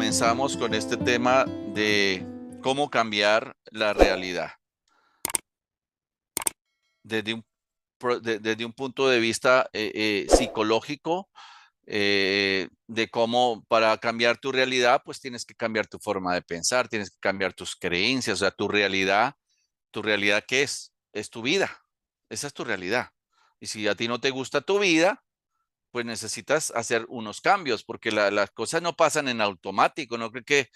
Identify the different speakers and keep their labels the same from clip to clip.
Speaker 1: comenzamos con este tema de cómo cambiar la realidad desde un punto de vista psicológico, de cómo para cambiar tu realidad, pues tienes que cambiar tu forma de pensar, tienes que cambiar tus creencias, o sea, tu realidad ¿qué es? Es tu vida, esa es tu realidad. Y si a ti no te gusta tu vida, pues necesitas hacer unos cambios, porque las cosas no pasan en automático, no creo que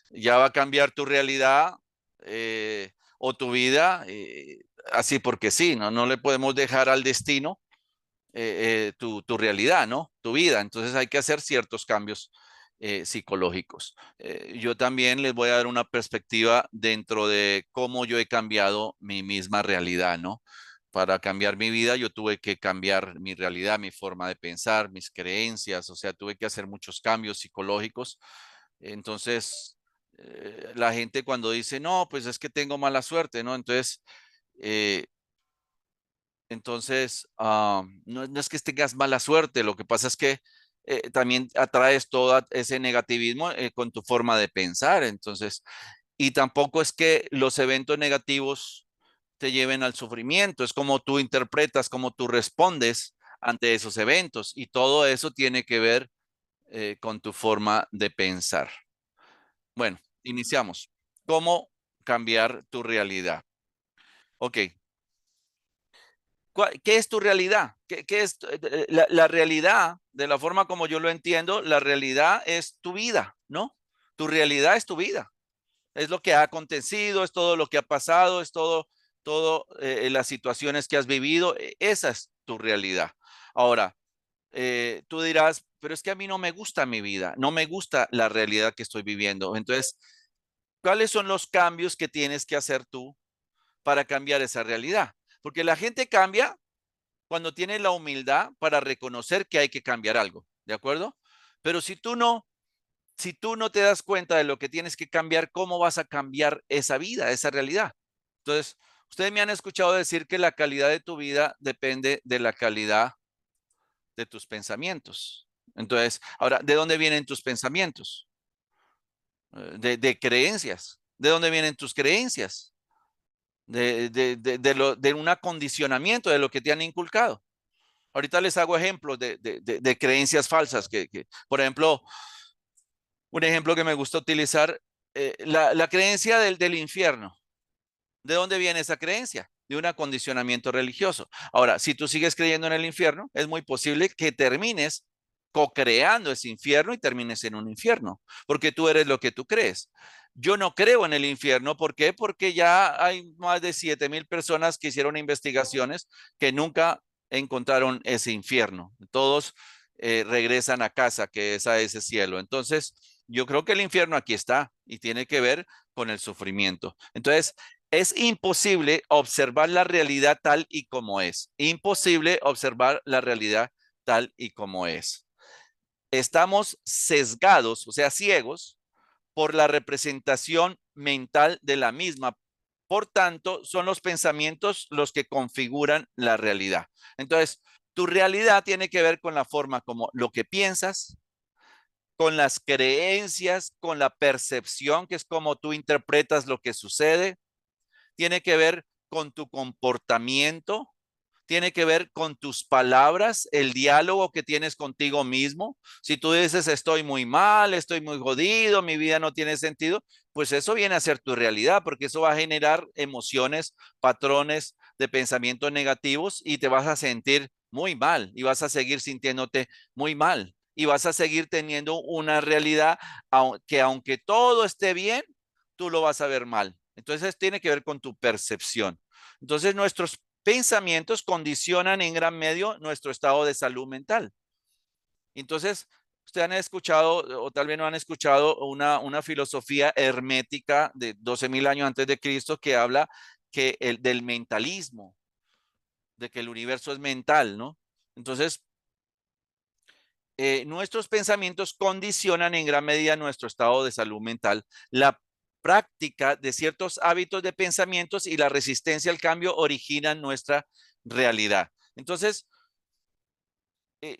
Speaker 1: ya va a cambiar tu realidad o tu vida así porque sí, ¿no? No le podemos dejar al destino tu realidad, ¿no? Tu vida. Entonces hay que hacer ciertos cambios psicológicos. Yo también les voy a dar una perspectiva dentro de cómo yo he cambiado mi misma realidad, ¿no? Para cambiar mi vida, yo tuve que cambiar mi realidad, mi forma de pensar, mis creencias, o sea, tuve que hacer muchos cambios psicológicos. Entonces, la gente cuando dice, no, pues es que tengo mala suerte, ¿no? Eh, no es que tengas mala suerte, lo que pasa es que también atraes todo ese negativismo con tu forma de pensar. Entonces, y tampoco es que los eventos negativos te lleven al sufrimiento, es como tú interpretas, como tú respondes ante esos eventos y todo eso tiene que ver con tu forma de pensar. Bueno, iniciamos. ¿Cómo cambiar tu realidad? Ok, ¿qué es tu realidad? ¿Qué es la realidad? De la forma como yo lo entiendo, la realidad es tu vida, ¿no? Tu realidad es tu vida. Es lo que ha acontecido, es todo lo que ha pasado, es todo las situaciones que has vivido. Esa es tu realidad. Ahora, tú dirás, pero es que a mí no me gusta mi vida, no me gusta la realidad que estoy viviendo. Entonces, ¿cuáles son los cambios que tienes que hacer tú para cambiar esa realidad? Porque la gente cambia cuando tienes la humildad para reconocer que hay que cambiar algo, ¿de acuerdo? Pero si tú no te das cuenta de lo que tienes que cambiar, ¿cómo vas a cambiar esa vida, esa realidad? Entonces, ustedes me han escuchado decir que la calidad de tu vida depende de la calidad de tus pensamientos. Entonces, ahora, ¿de dónde vienen tus pensamientos? De creencias. ¿De dónde vienen tus creencias? De un acondicionamiento de lo que te han inculcado. Ahorita les hago ejemplos de creencias falsas por ejemplo, un ejemplo que me gusta utilizar, la creencia del infierno. ¿De dónde viene esa creencia? De un acondicionamiento religioso. Ahora, si tú sigues creyendo en el infierno, es muy posible que termines co-creando ese infierno y termines en un infierno, porque tú eres lo que tú crees. Yo no creo en el infierno, ¿por qué? Porque ya hay más de 7,000 personas que hicieron investigaciones que nunca encontraron ese infierno. Todos regresan a casa, que es a ese cielo. Entonces, yo creo que el infierno aquí está y tiene que ver con el sufrimiento. Entonces, es imposible observar la realidad tal y como es. Imposible observar la realidad tal y como es. Estamos sesgados, o sea, ciegos, por la representación mental de la misma. Por tanto, son los pensamientos los que configuran la realidad. Entonces, tu realidad tiene que ver con la forma como lo que piensas, con las creencias, con la percepción, que es como tú interpretas lo que sucede, tiene que ver con tu comportamiento, tiene que ver con tus palabras, el diálogo que tienes contigo mismo. Si tú dices estoy muy mal, estoy muy jodido, mi vida no tiene sentido, pues eso viene a ser tu realidad, porque eso va a generar emociones, patrones de pensamientos negativos y te vas a sentir muy mal y vas a seguir sintiéndote muy mal y vas a seguir teniendo una realidad que aunque todo esté bien, tú lo vas a ver mal. Entonces tiene que ver con tu percepción. Entonces nuestros pensamientos condicionan en gran medio nuestro estado de salud mental. Entonces, ustedes han escuchado, o tal vez no han escuchado, una filosofía hermética de 12,000 años antes de Cristo que habla del mentalismo, de que el universo es mental, ¿no? Entonces, nuestros pensamientos condicionan en gran medida nuestro estado de salud mental. La práctica de ciertos hábitos de pensamientos y la resistencia al cambio originan nuestra realidad. Entonces,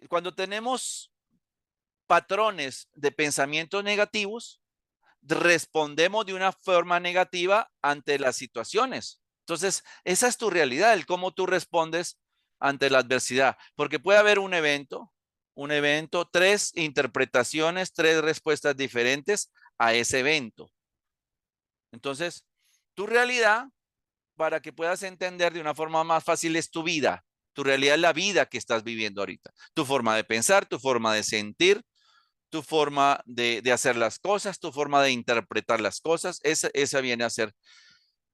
Speaker 1: cuando tenemos patrones de pensamientos negativos, respondemos de una forma negativa ante las situaciones. Entonces, esa es tu realidad, el cómo tú respondes ante la adversidad, porque puede haber un evento, tres interpretaciones, tres respuestas diferentes a ese evento. Entonces, tu realidad, para que puedas entender de una forma más fácil, es tu vida. Tu realidad es la vida que estás viviendo ahorita. Tu forma de pensar, tu forma de sentir, tu forma de hacer las cosas, tu forma de interpretar las cosas. Esa viene a ser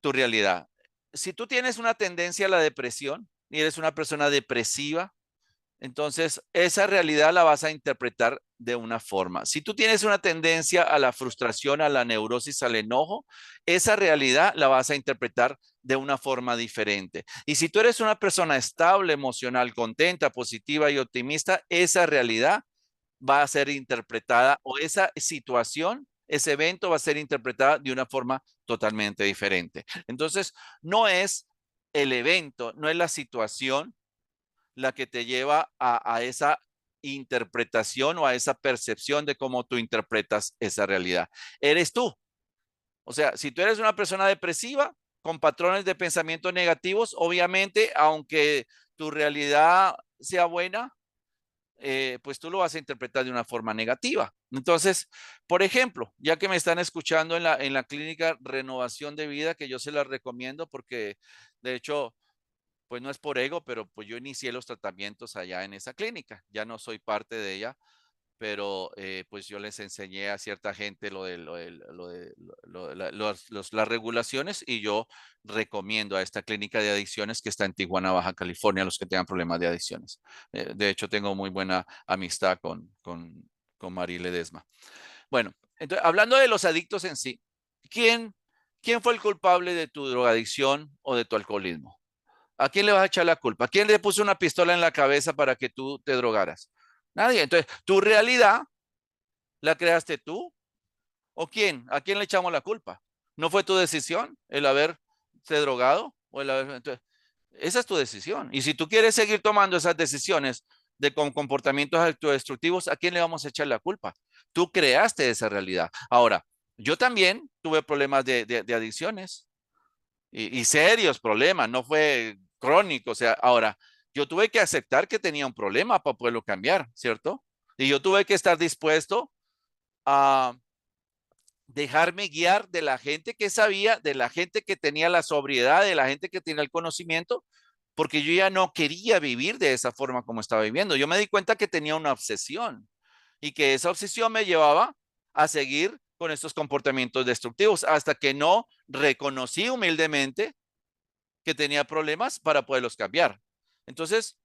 Speaker 1: tu realidad. Si tú tienes una tendencia a la depresión y eres una persona depresiva, entonces esa realidad la vas a interpretar de una forma. Si tú tienes una tendencia a la frustración, a la neurosis, al enojo, esa realidad la vas a interpretar de una forma diferente. Y si tú eres una persona estable, emocional, contenta, positiva y optimista, esa realidad va a ser interpretada, o esa situación, ese evento va a ser interpretada de una forma totalmente diferente. Entonces, no es el evento, no es la situación la que te lleva a esa interpretación o a esa percepción de cómo tú interpretas esa realidad. Eres tú. O sea, si tú eres una persona depresiva con patrones de pensamiento negativos, obviamente, aunque tu realidad sea buena, pues tú lo vas a interpretar de una forma negativa. Entonces, por ejemplo, ya que me están escuchando en la clínica Renovación de Vida, que yo se la recomiendo porque, de hecho, pues no es por ego, pero pues yo inicié los tratamientos allá en esa clínica. Ya no soy parte de ella, pero pues yo les enseñé a cierta gente las regulaciones, y yo recomiendo a esta clínica de adicciones que está en Tijuana, Baja California, a los que tengan problemas de adicciones. De hecho, tengo muy buena amistad con Mari Ledesma. Bueno, entonces, hablando de los adictos en sí, ¿quién, ¿quién fue el culpable de tu drogadicción o de tu alcoholismo? ¿A quién le vas a echar la culpa? ¿Quién le puso una pistola en la cabeza para que tú te drogaras? Nadie. Entonces, tu realidad la creaste tú, o quién. ¿A quién le echamos la culpa? ¿No fue tu decisión el haberse drogado o el haber... Entonces, esa es tu decisión. Y si tú quieres seguir tomando esas decisiones con comportamientos autodestructivos, ¿a quién le vamos a echar la culpa? Tú creaste esa realidad. Ahora, yo también tuve problemas de adicciones y serios problemas, no fue crónico. O sea, ahora, yo tuve que aceptar que tenía un problema para poderlo cambiar, ¿cierto? Y yo tuve que estar dispuesto a dejarme guiar de la gente que sabía, de la gente que tenía la sobriedad, de la gente que tenía el conocimiento, porque yo ya no quería vivir de esa forma como estaba viviendo. Yo me di cuenta que tenía una obsesión y que esa obsesión me llevaba a seguir con estos comportamientos destructivos hasta que no reconocí humildemente que tenía problemas para poderlos cambiar. Entonces,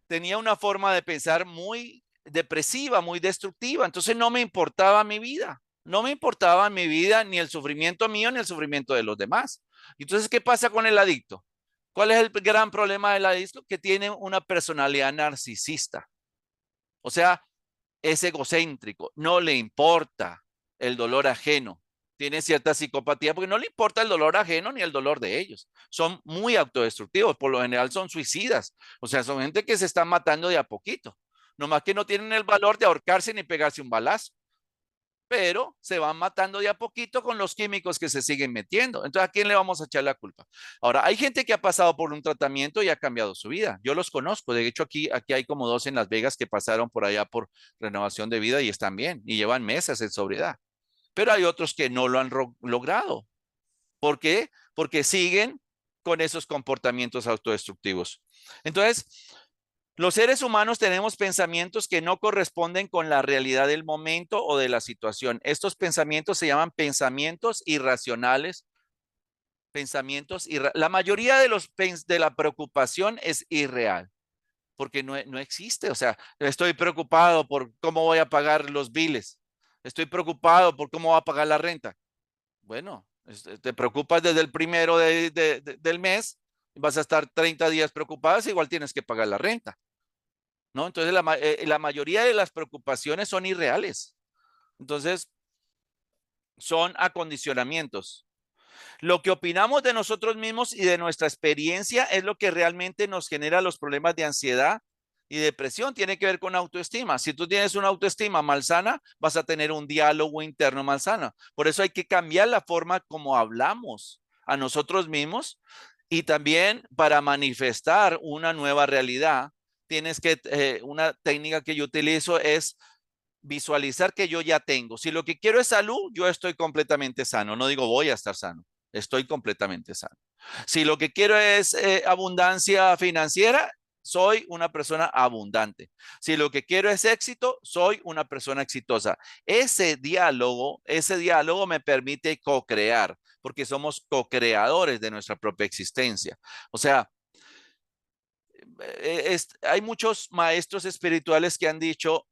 Speaker 1: tenía una forma de pensar muy depresiva, muy destructiva. Entonces, no me importaba mi vida. No me importaba mi vida, ni el sufrimiento mío, ni el sufrimiento de los demás. Entonces, ¿qué pasa con el adicto? ¿Cuál es el gran problema del adicto? Que tiene una personalidad narcisista. O sea, es egocéntrico, no le importa el dolor ajeno. Tiene cierta psicopatía porque no le importa el dolor ajeno ni el dolor de ellos. Son muy autodestructivos, por lo general son suicidas. O sea, son gente que se está matando de a poquito. Nomás que no tienen el valor de ahorcarse ni pegarse un balazo, pero se van matando de a poquito con los químicos que se siguen metiendo. Entonces, ¿a quién le vamos a echar la culpa? Ahora, hay gente que ha pasado por un tratamiento y ha cambiado su vida. Yo los conozco. De hecho, aquí hay como dos en Las Vegas que pasaron por allá por renovación de vida y están bien y llevan meses en sobriedad. Pero hay otros que no lo han logrado. ¿Por qué? Porque siguen con esos comportamientos autodestructivos. Entonces, los seres humanos tenemos pensamientos que no corresponden con la realidad del momento o de la situación. Estos pensamientos se llaman pensamientos irracionales. La mayoría de la preocupación es irreal, porque no existe. O sea, estoy preocupado por cómo voy a pagar los biles. Estoy preocupado por cómo voy a pagar la renta. Bueno, te preocupas desde el primero del mes, vas a estar 30 días preocupados, igual tienes que pagar la renta. ¿No? Entonces la mayoría de las preocupaciones son irreales. Entonces, son acondicionamientos. Lo que opinamos de nosotros mismos y de nuestra experiencia es lo que realmente nos genera los problemas de ansiedad Y depresión tiene que ver con autoestima. Si tú tienes una autoestima malsana, vas a tener un diálogo interno malsano. Por eso hay que cambiar la forma como hablamos a nosotros mismos y también para manifestar una nueva realidad. Tienes que, una técnica que yo utilizo es visualizar que yo ya tengo. Si lo que quiero es salud, yo estoy completamente sano. No digo voy a estar sano, estoy completamente sano. Si lo que quiero es abundancia financiera, soy una persona abundante. Si lo que quiero es éxito, soy una persona exitosa. Ese diálogo me permite co-crear, porque somos co-creadores de nuestra propia existencia. O sea, hay muchos maestros espirituales que han dicho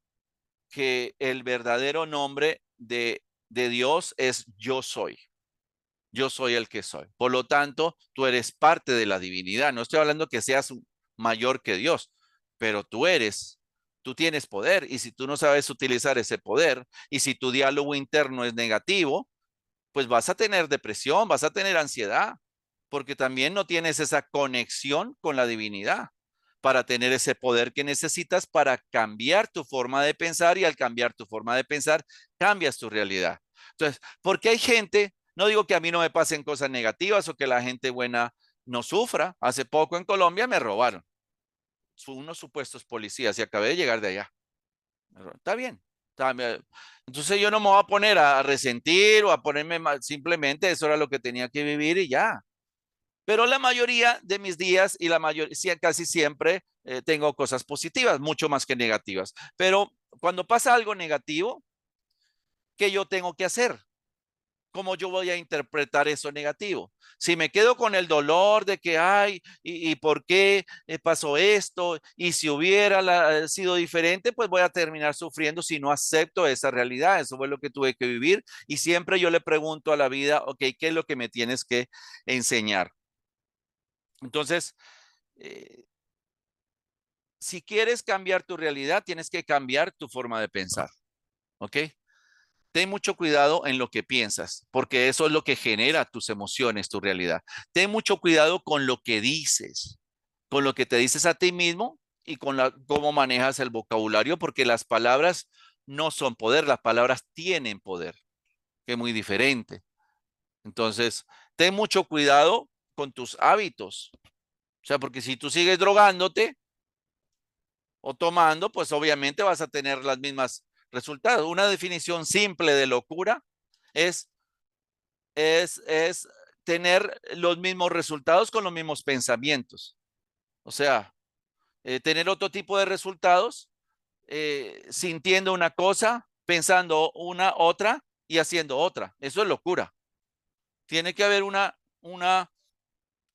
Speaker 1: que el verdadero nombre de Dios es yo soy. Yo soy el que soy. Por lo tanto, tú eres parte de la divinidad. No estoy hablando que seas mayor que Dios, pero tú tienes poder. Y si tú no sabes utilizar ese poder, y si tu diálogo interno es negativo, pues vas a tener depresión, vas a tener ansiedad, porque también no tienes esa conexión con la divinidad para tener ese poder que necesitas para cambiar tu forma de pensar y al cambiar tu forma de pensar, cambias tu realidad. Entonces, porque hay gente, no digo que a mí no me pasen cosas negativas o que la gente buena no sufra. Hace poco en Colombia me robaron unos supuestos policías y acabé de llegar de allá. Está bien. Entonces yo no me voy a poner a resentir o a ponerme mal, simplemente eso era lo que tenía que vivir y ya. Pero la mayoría de mis días y la mayoría, casi siempre tengo cosas positivas, mucho más que negativas. Pero cuando pasa algo negativo, ¿qué yo tengo que hacer? ¿Cómo yo voy a interpretar eso negativo? Si me quedo con el dolor de que hay y por qué pasó esto y si hubiera sido diferente, pues voy a terminar sufriendo si no acepto esa realidad. Eso fue lo que tuve que vivir y siempre yo le pregunto a la vida, ok, ¿qué es lo que me tienes que enseñar? Entonces, eh, si quieres cambiar tu realidad, tienes que cambiar tu forma de pensar, ¿ok? Ten mucho cuidado en lo que piensas, porque eso es lo que genera tus emociones, tu realidad. Ten mucho cuidado con lo que dices, con lo que te dices a ti mismo y con cómo manejas el vocabulario, porque las palabras no son poder, las palabras tienen poder, que es muy diferente. Entonces, ten mucho cuidado con tus hábitos. O sea, porque si tú sigues drogándote o tomando, pues obviamente vas a tener las mismas resultados. Una definición simple de locura es es tener los mismos resultados con los mismos pensamientos. O sea, tener otro tipo de resultados, sintiendo una cosa, pensando una otra y haciendo otra. Eso es locura. Tiene que haber una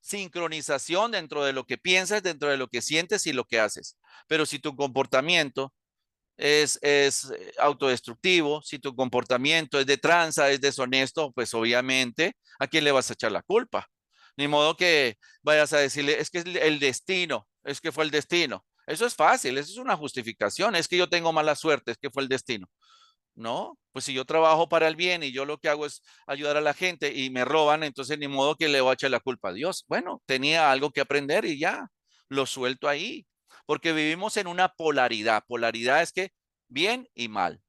Speaker 1: sincronización dentro de lo que piensas, dentro de lo que sientes y lo que haces. Pero si tu comportamiento es autodestructivo, si tu comportamiento es de tranza, es deshonesto, pues obviamente, ¿a quién le vas a echar la culpa? Ni modo que vayas a decirle, es que es el destino, es que fue el destino. Eso es fácil, eso es una justificación, es que yo tengo mala suerte, es que fue el destino. No, pues si yo trabajo para el bien y yo lo que hago es ayudar a la gente y me roban, entonces ni modo que le voy a echar la culpa a Dios. Bueno, tenía algo que aprender y ya, lo suelto ahí, porque vivimos en una polaridad. Polaridad es que bien y mal.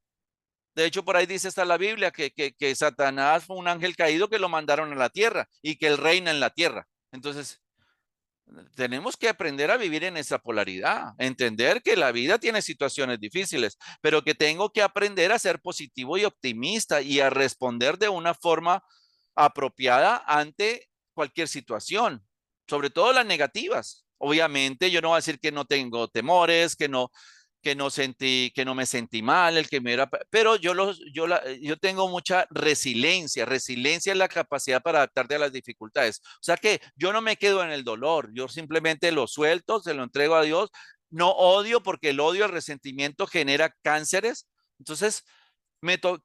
Speaker 1: De hecho, por ahí dice hasta la Biblia que Satanás fue un ángel caído que lo mandaron a la tierra y que él reina en la tierra. Entonces, tenemos que aprender a vivir en esa polaridad, entender que la vida tiene situaciones difíciles, pero que tengo que aprender a ser positivo y optimista y a responder de una forma apropiada ante cualquier situación, sobre todo las negativas. Obviamente, yo no voy a decir que no tengo temores, que no me sentí mal, el que me era, pero yo tengo mucha resiliencia. Resiliencia es la capacidad para adaptarte a las dificultades. O sea que yo no me quedo en el dolor, yo simplemente lo suelto, se lo entrego a Dios. No odio porque el odio, el resentimiento genera cánceres. Entonces,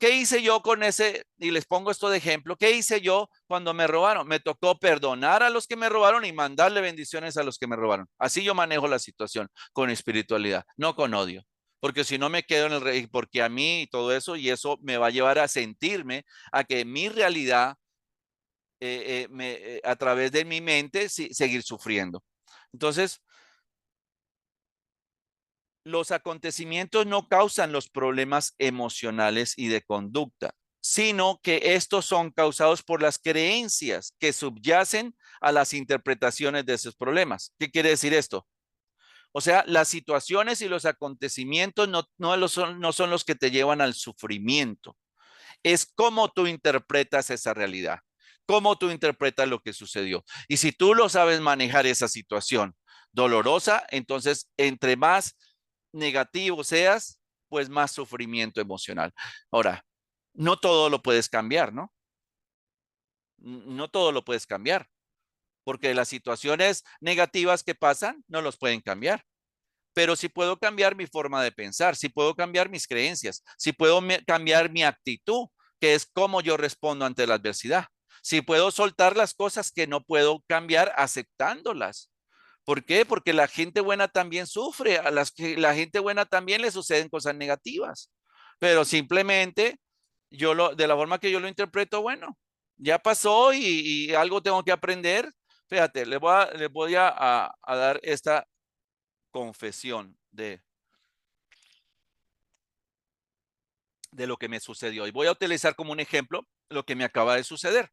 Speaker 1: ¿qué hice yo con ese? Y les pongo esto de ejemplo. ¿Qué hice yo cuando me robaron? Me tocó perdonar a los que me robaron y mandarle bendiciones a los que me robaron. Así yo manejo la situación con espiritualidad, no con odio. Porque si no me quedo en el rey, porque a mí y todo eso, y eso me va a llevar a sentirme a que mi realidad, a través de mi mente, seguir sufriendo. Entonces, los acontecimientos no causan los problemas emocionales y de conducta, sino que estos son causados por las creencias que subyacen a las interpretaciones de esos problemas. ¿Qué quiere decir esto? O sea, las situaciones y los acontecimientos no son los que te llevan al sufrimiento. Es cómo tú interpretas esa realidad, cómo tú interpretas lo que sucedió. Y si tú lo sabes manejar esa situación dolorosa, entonces entre más negativo seas, pues más sufrimiento emocional. Ahora, no todo lo puedes cambiar, ¿no? No todo lo puedes cambiar, porque las situaciones negativas que pasan no los pueden cambiar. Pero sí puedo cambiar mi forma de pensar, sí puedo cambiar mis creencias, sí puedo cambiar mi actitud, que es cómo yo respondo ante la adversidad. Sí puedo soltar las cosas que no puedo cambiar aceptándolas. ¿Por qué? Porque la gente buena también sufre, a la gente buena también le suceden cosas negativas. Pero simplemente de la forma que yo lo interpreto, bueno, ya pasó y algo tengo que aprender. Fíjate, les voy a dar esta confesión de lo que me sucedió. Y voy a utilizar como un ejemplo lo que me acaba de suceder,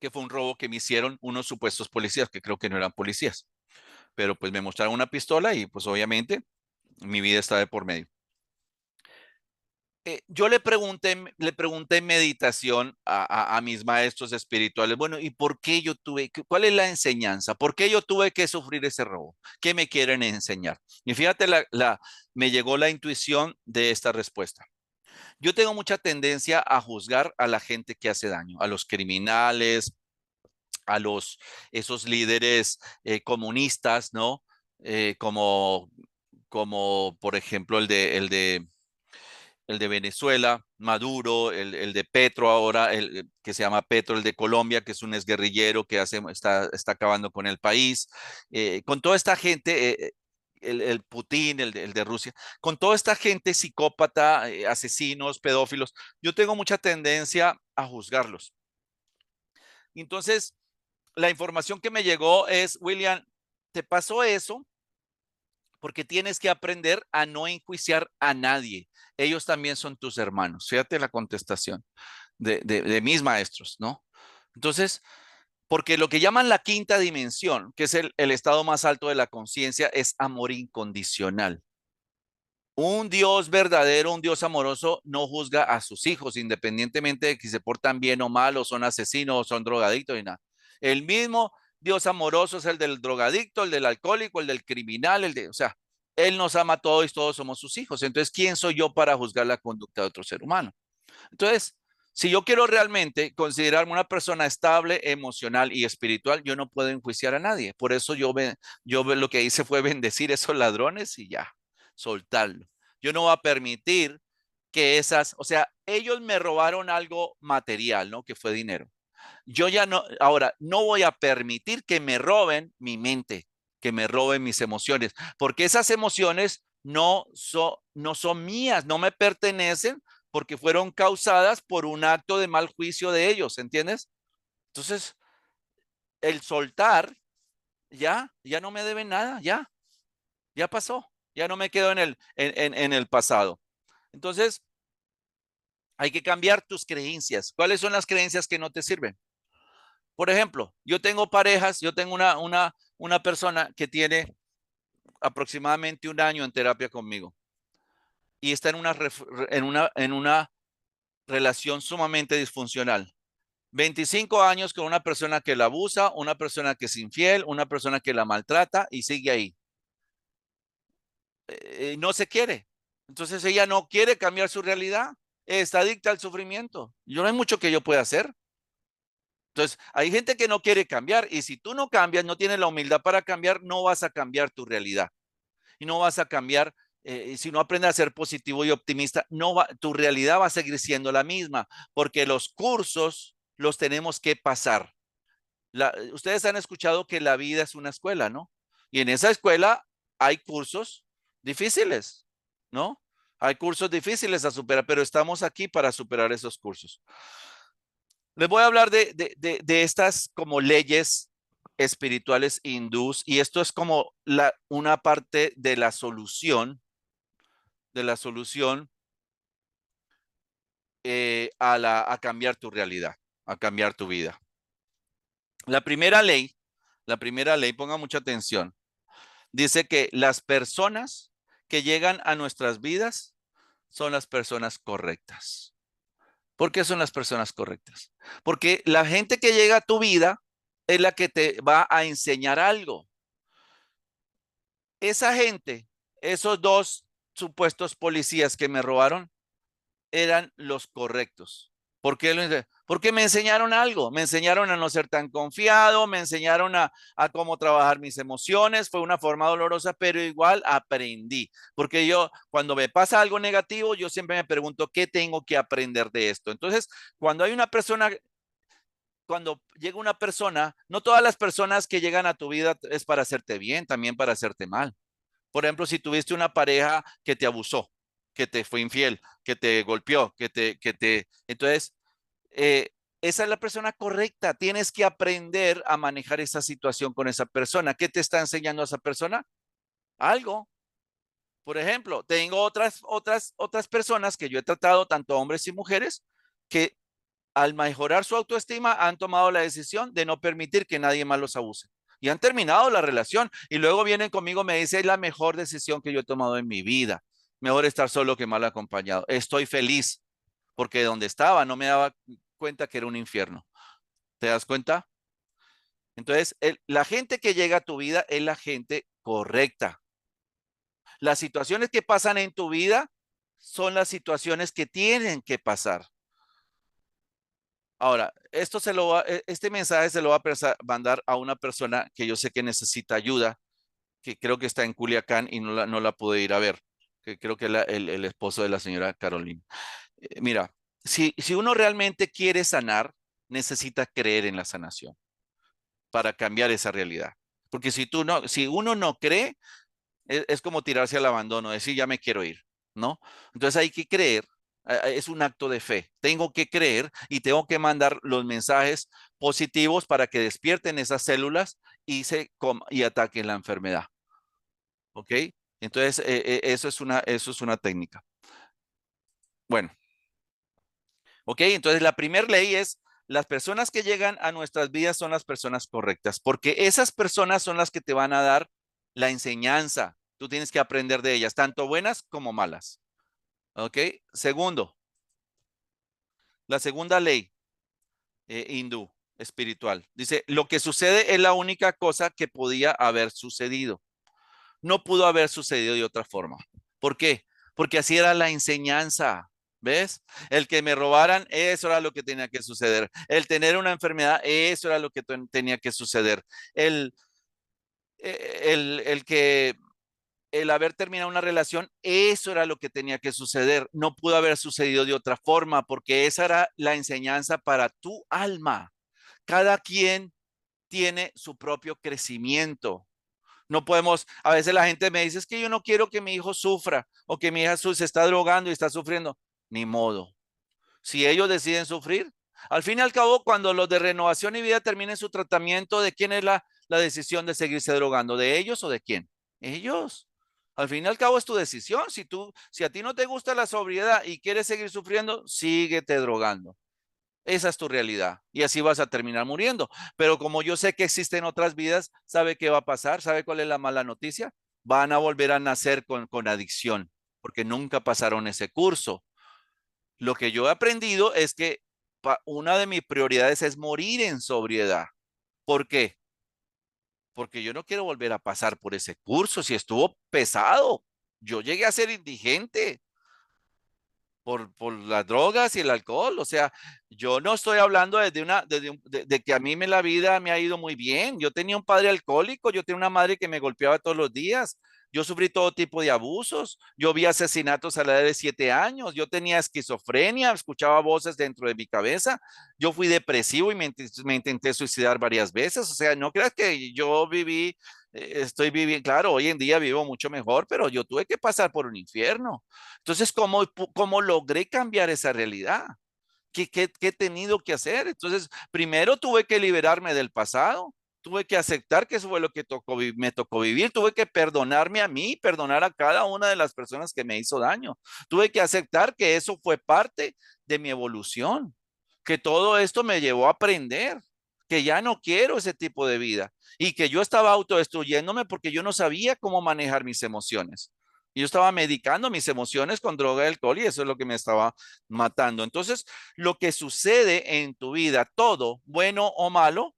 Speaker 1: que fue un robo que me hicieron unos supuestos policías, que creo que no eran policías, pero pues me mostraron una pistola y pues obviamente mi vida está de por medio. Yo le pregunté en meditación a mis maestros espirituales, bueno, ¿y por qué yo cuál es la enseñanza? ¿Por qué yo tuve que sufrir ese robo? ¿Qué me quieren enseñar? Y fíjate, me llegó la intuición de esta respuesta. Yo tengo mucha tendencia a juzgar a la gente que hace daño, a los criminales, a esos líderes comunistas, ¿no? Como, como por ejemplo el de Venezuela, Maduro, el de Petro ahora, que se llama Petro, el de Colombia, que es un exguerrillero que está acabando con el país, con toda esta gente, el Putin, el de Rusia, con toda esta gente psicópata, asesinos, pedófilos, yo tengo mucha tendencia a juzgarlos. Entonces, la información que me llegó es, William, te pasó eso porque tienes que aprender a no enjuiciar a nadie. Ellos también son tus hermanos. Fíjate la contestación de mis maestros, ¿no? Entonces, porque lo que llaman la quinta dimensión, que es el estado más alto de la conciencia, es amor incondicional. Un Dios verdadero, un Dios amoroso, no juzga a sus hijos, independientemente de que se portan bien o mal, o son asesinos, o son drogadictos y nada. El mismo Dios amoroso es el del drogadicto, el del alcohólico, el del criminal, o sea, Él nos ama a todos y todos somos sus hijos. Entonces, ¿quién soy yo para juzgar la conducta de otro ser humano? Entonces, si yo quiero realmente considerarme una persona estable, emocional y espiritual, yo no puedo enjuiciar a nadie. Por eso yo lo que hice fue bendecir esos ladrones y ya, soltarlo. Yo no voy a permitir que o sea, ellos me robaron algo material, ¿no? Que fue dinero. Yo ya no, ahora, no voy a permitir que me roben mi mente, que me roben mis emociones, porque esas emociones no son mías, no me pertenecen porque fueron causadas por un acto de mal juicio de ellos, ¿entiendes? Entonces, el soltar, ya no me debe nada, ya pasó, ya no me quedo en el pasado. Entonces, hay que cambiar tus creencias. ¿Cuáles son las creencias que no te sirven? Por ejemplo, yo tengo parejas, yo tengo una persona que tiene aproximadamente un año en terapia conmigo y está en una relación sumamente disfuncional. 25 años con una persona que la abusa, una persona que es infiel, una persona que la maltrata y sigue ahí. No se quiere. Entonces ella no quiere cambiar su realidad. Está adicta al sufrimiento. Yo no hay mucho que yo pueda hacer. Entonces, hay gente que no quiere cambiar y si tú no cambias, no tienes la humildad para cambiar, no vas a cambiar tu realidad y no vas a cambiar. Si no aprendes a ser positivo y optimista, tu realidad va a seguir siendo la misma porque los cursos los tenemos que pasar. Ustedes han escuchado que la vida es una escuela, ¿no? Y en esa escuela hay cursos difíciles, ¿no? Hay cursos difíciles a superar, pero estamos aquí para superar esos cursos. Les voy a hablar de estas como leyes espirituales hindús, y esto es como una parte de la solución, a cambiar tu realidad, a cambiar tu vida. La primera ley, ponga mucha atención, dice que las personas que llegan a nuestras vidas son las personas correctas. ¿Por qué son las personas correctas? Porque la gente que llega a tu vida es la que te va a enseñar algo. Esa gente, esos dos supuestos policías que me robaron, eran los correctos. ¿Por qué? Porque me enseñaron algo, me enseñaron a no ser tan confiado, me enseñaron a cómo trabajar mis emociones, fue una forma dolorosa, pero igual aprendí, porque yo cuando me pasa algo negativo, yo siempre me pregunto, ¿qué tengo que aprender de esto? Entonces, cuando hay una persona, cuando llega una persona, no todas las personas que llegan a tu vida es para hacerte bien, también para hacerte mal. Por ejemplo, si tuviste una pareja que te abusó, que te fue infiel, que te golpeó, entonces, eh, esa es la persona correcta. Tienes que aprender a manejar esa situación con esa persona. ¿Qué te está enseñando esa persona? Algo. Por ejemplo, tengo otras personas que yo he tratado, tanto hombres y mujeres, que al mejorar su autoestima han tomado la decisión de no permitir que nadie más los abuse. Y han terminado la relación y luego vienen conmigo, me dicen, es la mejor decisión que yo he tomado en mi vida. Mejor estar solo que mal acompañado. Estoy feliz porque donde estaba no me daba cuenta que era un infierno. ¿Te das cuenta? Entonces, la gente que llega a tu vida es la gente correcta. Las situaciones que pasan en tu vida son las situaciones que tienen que pasar. Ahora, este mensaje se lo va a mandar a una persona que yo sé que necesita ayuda, que creo que está en Culiacán y no la pude ir a ver, que creo que es el esposo de la señora Carolina. Mira, si uno realmente quiere sanar, necesita creer en la sanación para cambiar esa realidad. Porque si uno no cree, es como tirarse al abandono, decir ya me quiero ir, ¿no? Entonces hay que creer, es un acto de fe. Tengo que creer y tengo que mandar los mensajes positivos para que despierten esas células y ataquen la enfermedad, ¿ok? Entonces eso es una técnica. Bueno, ¿ok? Entonces la primera ley es, las personas que llegan a nuestras vidas son las personas correctas, porque esas personas son las que te van a dar la enseñanza. Tú tienes que aprender de ellas, tanto buenas como malas. ¿Ok? Segundo, la segunda ley hindú espiritual dice, lo que sucede es la única cosa que podía haber sucedido. No pudo haber sucedido de otra forma. ¿Por qué? Porque así era la enseñanza. ¿Ves? El que me robaran, eso era lo que tenía que suceder. El tener una enfermedad, eso era lo que tenía que suceder. El, el que el haber terminado una relación, eso era lo que tenía que suceder. No pudo haber sucedido de otra forma, porque esa era la enseñanza para tu alma. Cada quien tiene su propio crecimiento. No podemos, a veces la gente me dice, es que yo no quiero que mi hijo sufra o que mi hija se está drogando y está sufriendo. Ni modo. Si ellos deciden sufrir, al fin y al cabo, cuando los de Renovación y Vida terminen su tratamiento, ¿de quién es la decisión de seguirse drogando? ¿De ellos o de quién? Ellos. Al fin y al cabo es tu decisión. Si a ti no te gusta la sobriedad y quieres seguir sufriendo, síguete drogando. Esa es tu realidad y así vas a terminar muriendo. Pero como yo sé que existen otras vidas, ¿sabe qué va a pasar? ¿Sabe cuál es la mala noticia? Van a volver a nacer con adicción porque nunca pasaron ese curso. Lo que yo he aprendido es que una de mis prioridades es morir en sobriedad. ¿Por qué? Porque yo no quiero volver a pasar por ese curso si estuvo pesado. Yo llegué a ser indigente por las drogas y el alcohol. O sea, yo no estoy hablando de que a mí la vida me ha ido muy bien. Yo tenía un padre alcohólico, yo tenía una madre que me golpeaba todos los días. Yo sufrí todo tipo de abusos. Yo vi asesinatos a la edad de 7 años. Yo tenía esquizofrenia, escuchaba voces dentro de mi cabeza. Yo fui depresivo y me intenté suicidar varias veces. O sea, no creas que yo estoy viviendo, claro, hoy en día vivo mucho mejor, pero yo tuve que pasar por un infierno. Entonces, ¿cómo logré cambiar esa realidad? ¿Qué he tenido que hacer? Entonces, primero tuve que liberarme del pasado, Tuve que aceptar que eso fue lo que me tocó vivir. Tuve que perdonarme a mí, perdonar a cada una de las personas que me hizo daño. Tuve que aceptar que eso fue parte de mi evolución, que todo esto me llevó a aprender, que ya no quiero ese tipo de vida y que yo estaba autodestruyéndome porque yo no sabía cómo manejar mis emociones. Yo estaba medicando mis emociones con droga y alcohol y eso es lo que me estaba matando. Entonces, lo que sucede en tu vida, todo, bueno o malo,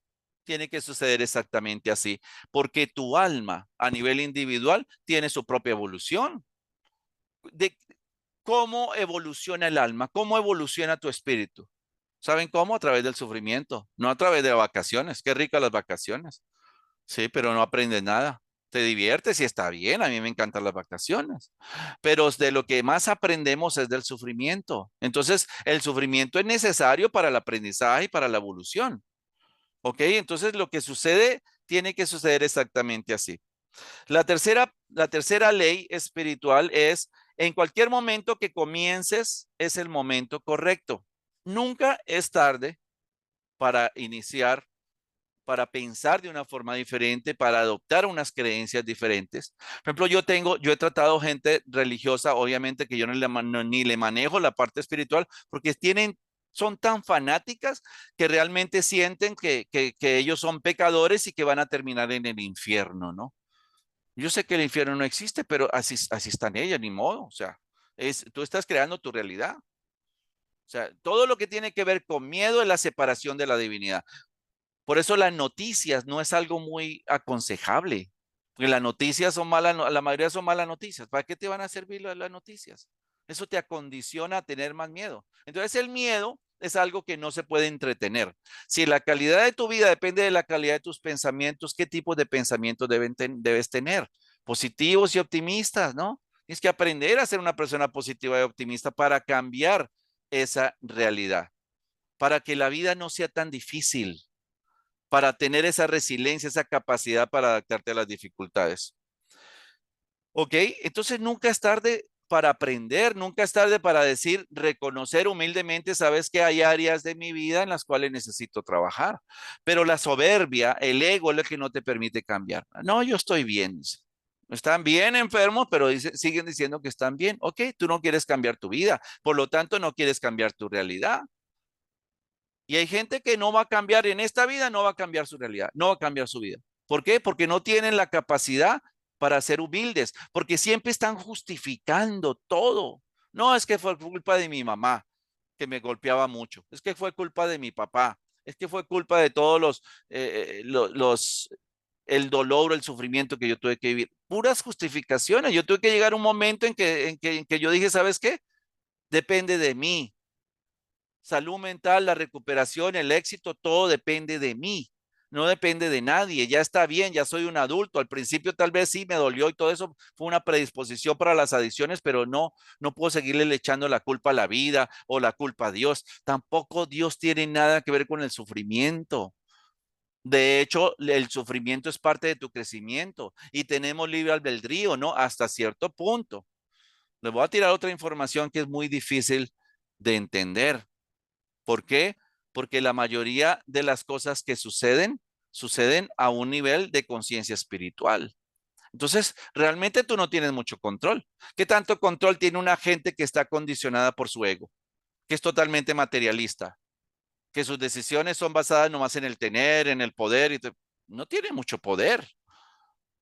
Speaker 1: tiene que suceder exactamente así, porque tu alma a nivel individual tiene su propia evolución. De cómo evoluciona el alma, cómo evoluciona tu espíritu. ¿Saben cómo? A través del sufrimiento, no a través de vacaciones. Qué ricas las vacaciones. Sí, pero no aprendes nada. Te diviertes y está bien, a mí me encantan las vacaciones, pero de lo que más aprendemos es del sufrimiento. Entonces, el sufrimiento es necesario para el aprendizaje y para la evolución. ¿Ok? Entonces, lo que sucede tiene que suceder exactamente así. La tercera ley espiritual es, en cualquier momento que comiences, es el momento correcto. Nunca es tarde para iniciar, para pensar de una forma diferente, para adoptar unas creencias diferentes. Por ejemplo, yo he tratado gente religiosa, obviamente que yo ni le manejo la parte espiritual, porque son tan fanáticas que realmente sienten que ellos son pecadores y que van a terminar en el infierno, ¿no? Yo sé que el infierno no existe, pero así están ellas, ni modo. O sea, tú estás creando tu realidad. O sea, todo lo que tiene que ver con miedo es la separación de la divinidad. Por eso las noticias no es algo muy aconsejable. Porque las noticias son malas, la mayoría son malas noticias. ¿Para qué te van a servir las noticias? Eso te acondiciona a tener más miedo. Entonces el miedo es algo que no se puede entretener. Si la calidad de tu vida depende de la calidad de tus pensamientos, ¿qué tipo de pensamientos debes tener? Positivos y optimistas, ¿no? Tienes que aprender a ser una persona positiva y optimista para cambiar esa realidad, para que la vida no sea tan difícil, para tener esa resiliencia, esa capacidad para adaptarte a las dificultades. ¿Ok? Entonces nunca es tarde para aprender, nunca es tarde para decir, reconocer humildemente, sabes que hay áreas de mi vida en las cuales necesito trabajar, pero la soberbia, el ego es lo que no te permite cambiar. No, yo estoy bien. Están bien enfermos, pero siguen diciendo que están bien. Ok, tú no quieres cambiar tu vida, por lo tanto no quieres cambiar tu realidad. Y hay gente que no va a cambiar en esta vida, no va a cambiar su realidad, no va a cambiar su vida. ¿Por qué? Porque no tienen la capacidad para ser humildes, porque siempre están justificando todo. No, es que fue culpa de mi mamá, que me golpeaba mucho. Es que fue culpa de mi papá. Es que fue culpa de todos el dolor o el sufrimiento que yo tuve que vivir. Puras justificaciones. Yo tuve que llegar a un momento en que yo dije, ¿sabes qué? Depende de mí. Salud mental, la recuperación, el éxito, todo depende de mí, no depende de nadie. Ya está bien, ya soy un adulto. Al principio tal vez sí me dolió y todo eso fue una predisposición para las adicciones, pero no puedo seguirle echando la culpa a la vida o la culpa a Dios. Tampoco Dios tiene nada que ver con el sufrimiento. De hecho, el sufrimiento es parte de tu crecimiento y tenemos libre albedrío, ¿no? Hasta cierto punto. Les voy a tirar otra información que es muy difícil de entender. ¿Por qué? Porque la mayoría de las cosas que suceden a un nivel de conciencia espiritual. Entonces, realmente tú no tienes mucho control. ¿Qué tanto control tiene una gente que está condicionada por su ego, que es totalmente materialista, que sus decisiones son basadas nomás en el tener, en el poder? No tiene mucho poder.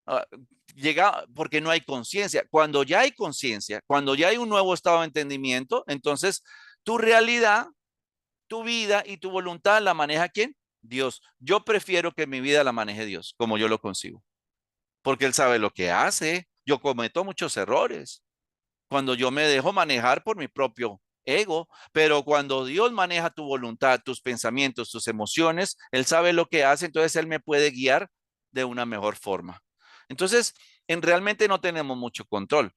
Speaker 1: Ah, llega porque no hay conciencia. Cuando ya hay conciencia, cuando ya hay un nuevo estado de entendimiento, entonces tu realidad, tu vida y tu voluntad la maneja ¿quién? Dios. Yo prefiero que mi vida la maneje Dios, como yo lo consigo, porque Él sabe lo que hace. Yo cometo muchos errores cuando yo me dejo manejar por mi propio ego, pero cuando Dios maneja tu voluntad, tus pensamientos, tus emociones, Él sabe lo que hace, entonces Él me puede guiar de una mejor forma. Entonces, realmente no tenemos mucho control.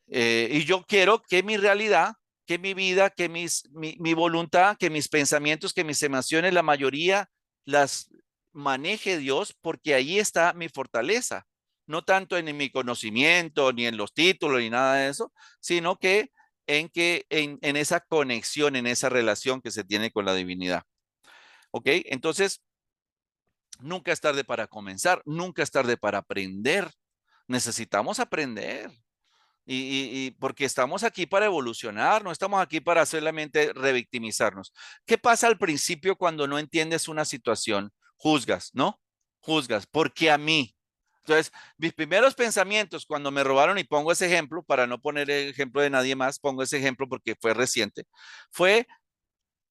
Speaker 1: Y yo quiero que mi realidad, que mi vida, que mi voluntad, que mis pensamientos, que mis emociones, la mayoría las maneje Dios, porque ahí está mi fortaleza. No tanto en mi conocimiento, ni en los títulos, ni nada de eso, sino que en esa conexión, en esa relación que se tiene con la divinidad. ¿Ok? Entonces, Nunca es tarde para comenzar, nunca es tarde para aprender. Necesitamos aprender. Y porque estamos aquí para evolucionar, no estamos aquí para solamente revictimizarnos. ¿Qué pasa al principio cuando no entiendes una situación? Juzgas, ¿no? Juzgas, porque a mí. Entonces, mis primeros pensamientos cuando me robaron, y pongo ese ejemplo, para no poner el ejemplo de nadie más, pongo ese ejemplo porque fue reciente, fue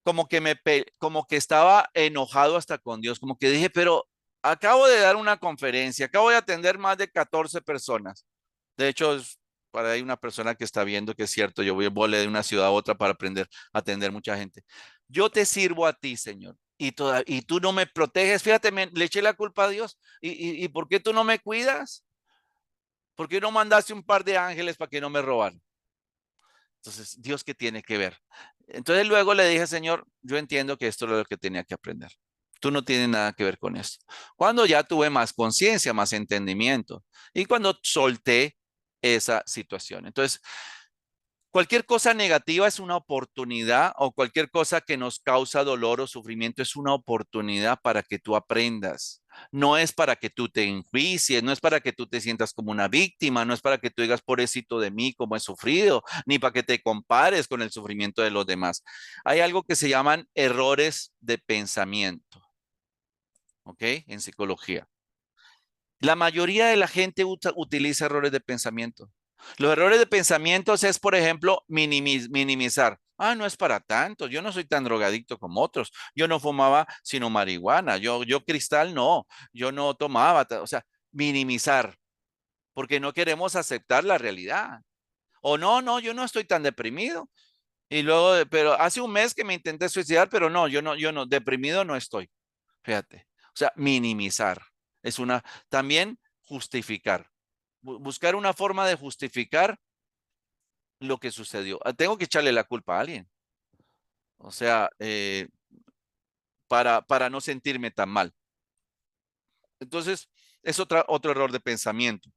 Speaker 1: como que estaba enojado hasta con Dios, como que dije, pero acabo de dar una conferencia, acabo de atender más de 14 personas. De hecho, para hay una persona que está viendo que es cierto, yo voy volé de una ciudad a otra para aprender a atender mucha gente. Yo te sirvo a ti, Señor, y tú no me proteges. Fíjate, le eché la culpa a Dios. ¿Y por qué tú no me cuidas? ¿Por qué no mandaste un par de ángeles para que no me robaran? Entonces, Dios, ¿qué tiene que ver? Entonces luego le dije, Señor, yo entiendo que esto es lo que tenía que aprender. Tú no tienes nada que ver con esto. Cuando ya tuve más conciencia, más entendimiento y cuando solté esa situación. Entonces, cualquier cosa negativa es una oportunidad o cualquier cosa que nos causa dolor o sufrimiento es una oportunidad para que tú aprendas. No es para que tú te enjuicies, no es para que tú te sientas como una víctima, no es para que tú digas pobrecito de mí como he sufrido, ni para que te compares con el sufrimiento de los demás. Hay algo que se llaman errores de pensamiento, ¿ok? En psicología. La mayoría de la gente utiliza errores de pensamiento. Los errores de pensamiento es, por ejemplo, minimizar. Ah, no es para tanto. Yo no soy tan drogadicto como otros. Yo no fumaba sino marihuana. Yo cristal no. Yo no tomaba. O sea, minimizar, porque no queremos aceptar la realidad. O no, no, yo no estoy tan deprimido. Y luego, pero hace un mes que me intenté suicidar, pero no, yo no, deprimido no estoy. Fíjate. O sea, minimizar. Es una, también justificar. Buscar una forma de justificar lo que sucedió. Tengo que echarle la culpa a alguien. O sea, para no sentirme tan mal. Entonces, es otro error de pensamiento.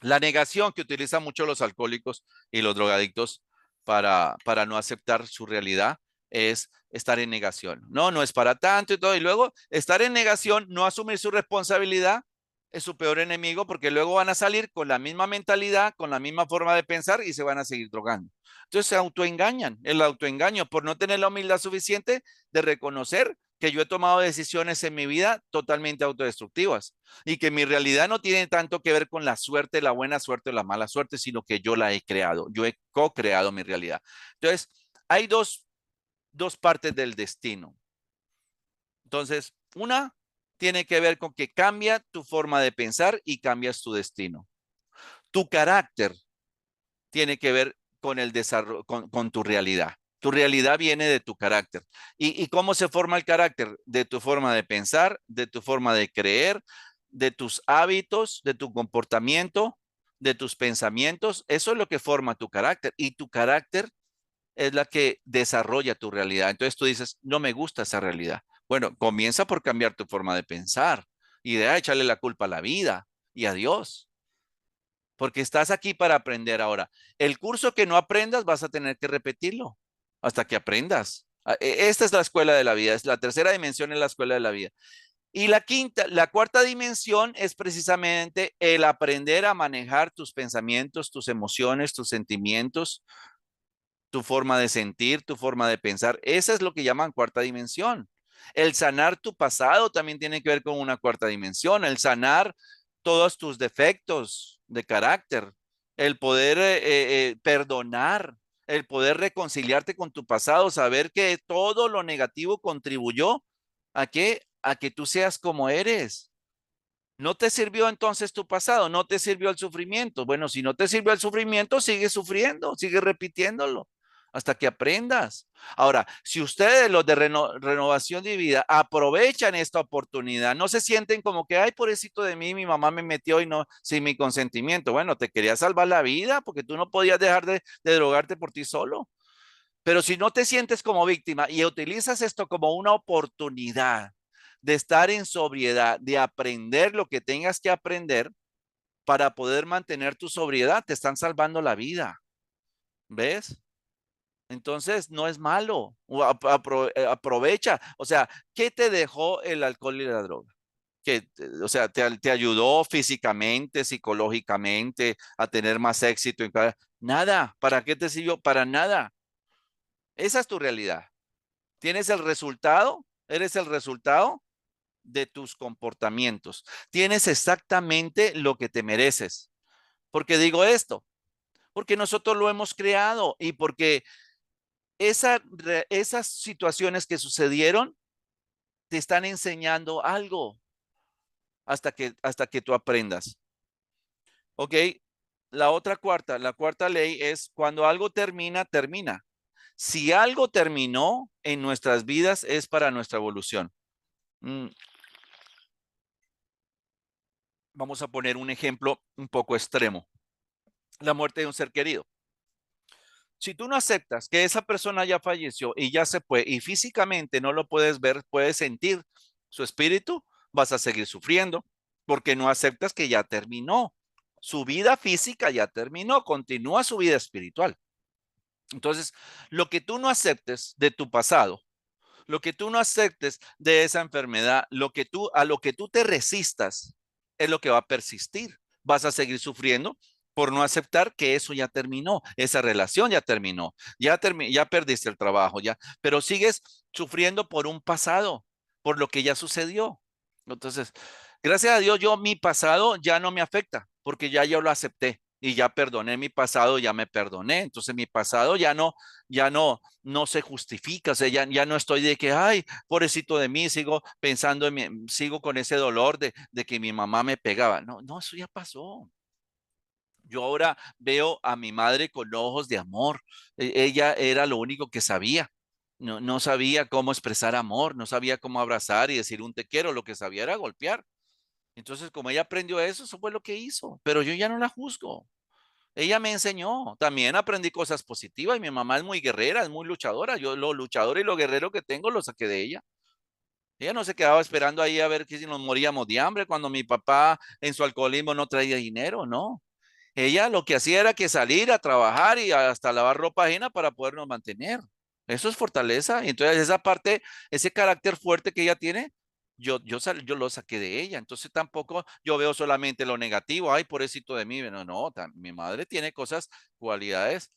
Speaker 1: La negación que utilizan mucho los alcohólicos y los drogadictos para no aceptar su realidad es estar en negación. No, no es para tanto y todo. Y luego estar en negación, no asumir su responsabilidad, es su peor enemigo porque luego van a salir con la misma mentalidad, con la misma forma de pensar y se van a seguir drogando. Entonces se autoengañan, el autoengaño por no tener la humildad suficiente de reconocer que yo he tomado decisiones en mi vida totalmente autodestructivas y que mi realidad no tiene tanto que ver con la suerte, la buena suerte o la mala suerte, sino que yo la he creado, yo he co-creado mi realidad. Entonces, hay dos partes del destino. Entonces, una tiene que ver con que cambia tu forma de pensar y cambias tu destino. Tu carácter tiene que ver con el desarrollo, con tu realidad. Tu realidad viene de tu carácter. ¿Y cómo se forma el carácter? De tu forma de pensar, de tu forma de creer, de tus hábitos, de tu comportamiento, de tus pensamientos. Eso es lo que forma tu carácter. Y tu carácter es la que desarrolla tu realidad. Entonces tú dices, no me gusta esa realidad. Bueno, comienza por cambiar tu forma de pensar y de echarle la culpa a la vida y a Dios porque estás aquí para aprender ahora. El curso que no aprendas vas a tener que repetirlo hasta que aprendas. Esta es la escuela de la vida, es la tercera dimensión en la escuela de la vida. Y la cuarta dimensión es precisamente el aprender a manejar tus pensamientos, tus emociones, tus sentimientos, tu forma de sentir, tu forma de pensar. Esa es lo que llaman cuarta dimensión. El sanar tu pasado también tiene que ver con una cuarta dimensión. El sanar todos tus defectos de carácter. El poder perdonar. El poder reconciliarte con tu pasado. Saber que todo lo negativo contribuyó a que tú seas como eres. ¿No te sirvió entonces tu pasado? ¿No te sirvió el sufrimiento? Bueno, si no te sirvió el sufrimiento, sigue sufriendo, sigue repitiéndolo hasta que aprendas. Ahora, si ustedes, los de renovación de vida, aprovechan esta oportunidad, no se sienten como que, ay, pobrecito de mí, mi mamá me metió y no, sin mi consentimiento. Bueno, te quería salvar la vida porque tú no podías dejar de drogarte por ti solo. Pero si no te sientes como víctima y utilizas esto como una oportunidad de estar en sobriedad, de aprender lo que tengas que aprender para poder mantener tu sobriedad, te están salvando la vida. ¿Ves? Entonces, no es malo. Aprovecha. O sea, ¿qué te dejó el alcohol y la droga? o sea, te ayudó físicamente, psicológicamente a tener más éxito en cada... Nada, ¿para qué te sirvió? Para nada. Esa es tu realidad. Tienes el resultado, eres el resultado de tus comportamientos. Tienes exactamente lo que te mereces. ¿Por qué digo esto? Porque nosotros lo hemos creado y porque esas situaciones que sucedieron te están enseñando algo hasta que tú aprendas. ¿Ok? La cuarta ley es cuando algo termina, termina. Si algo terminó en nuestras vidas es para nuestra evolución. Mm, Vamos a poner un ejemplo un poco extremo. La muerte de un ser querido. Si tú no aceptas que esa persona ya falleció y ya se fue y físicamente no lo puedes ver, puedes sentir su espíritu, vas a seguir sufriendo porque no aceptas que ya terminó. Su vida física ya terminó, continúa su vida espiritual. Entonces, lo que tú no aceptes de tu pasado, lo que tú no aceptes de esa enfermedad, a lo que tú te resistas, es lo que va a persistir. Vas a seguir sufriendo por no aceptar que eso ya terminó, esa relación ya terminó, ya perdiste el trabajo, ya, pero sigues sufriendo por un pasado, por lo que ya sucedió. Entonces, gracias a Dios, mi pasado ya no me afecta, porque ya yo lo acepté y ya perdoné mi pasado, ya me perdoné. Entonces, mi pasado ya no se justifica, o sea, ya no estoy de que, ay, pobrecito de mí, sigo pensando sigo con ese dolor de que mi mamá me pegaba. No, no, eso ya pasó. Yo ahora veo a mi madre con ojos de amor. Ella era lo único que sabía. No sabía cómo expresar amor, no sabía cómo abrazar y decir un te quiero, lo que sabía era golpear. Entonces, como ella aprendió eso fue lo que hizo, pero yo ya no la juzgo. Ella me enseñó, también aprendí cosas positivas y mi mamá es muy guerrera, es muy luchadora. Yo lo luchador y lo guerrero que tengo lo saqué de ella. Ella no se quedaba esperando ahí a ver que si nos moríamos de hambre cuando mi papá en su alcoholismo no traía dinero, no. Ella lo que hacía era que salir a trabajar y hasta lavar ropa ajena para podernos mantener. Eso es fortaleza. Y entonces esa parte, ese carácter fuerte que ella tiene, yo lo saqué de ella. Entonces tampoco yo veo solamente lo negativo. Ay, pobrecito de mí. No, no, mi madre tiene cosas, cualidades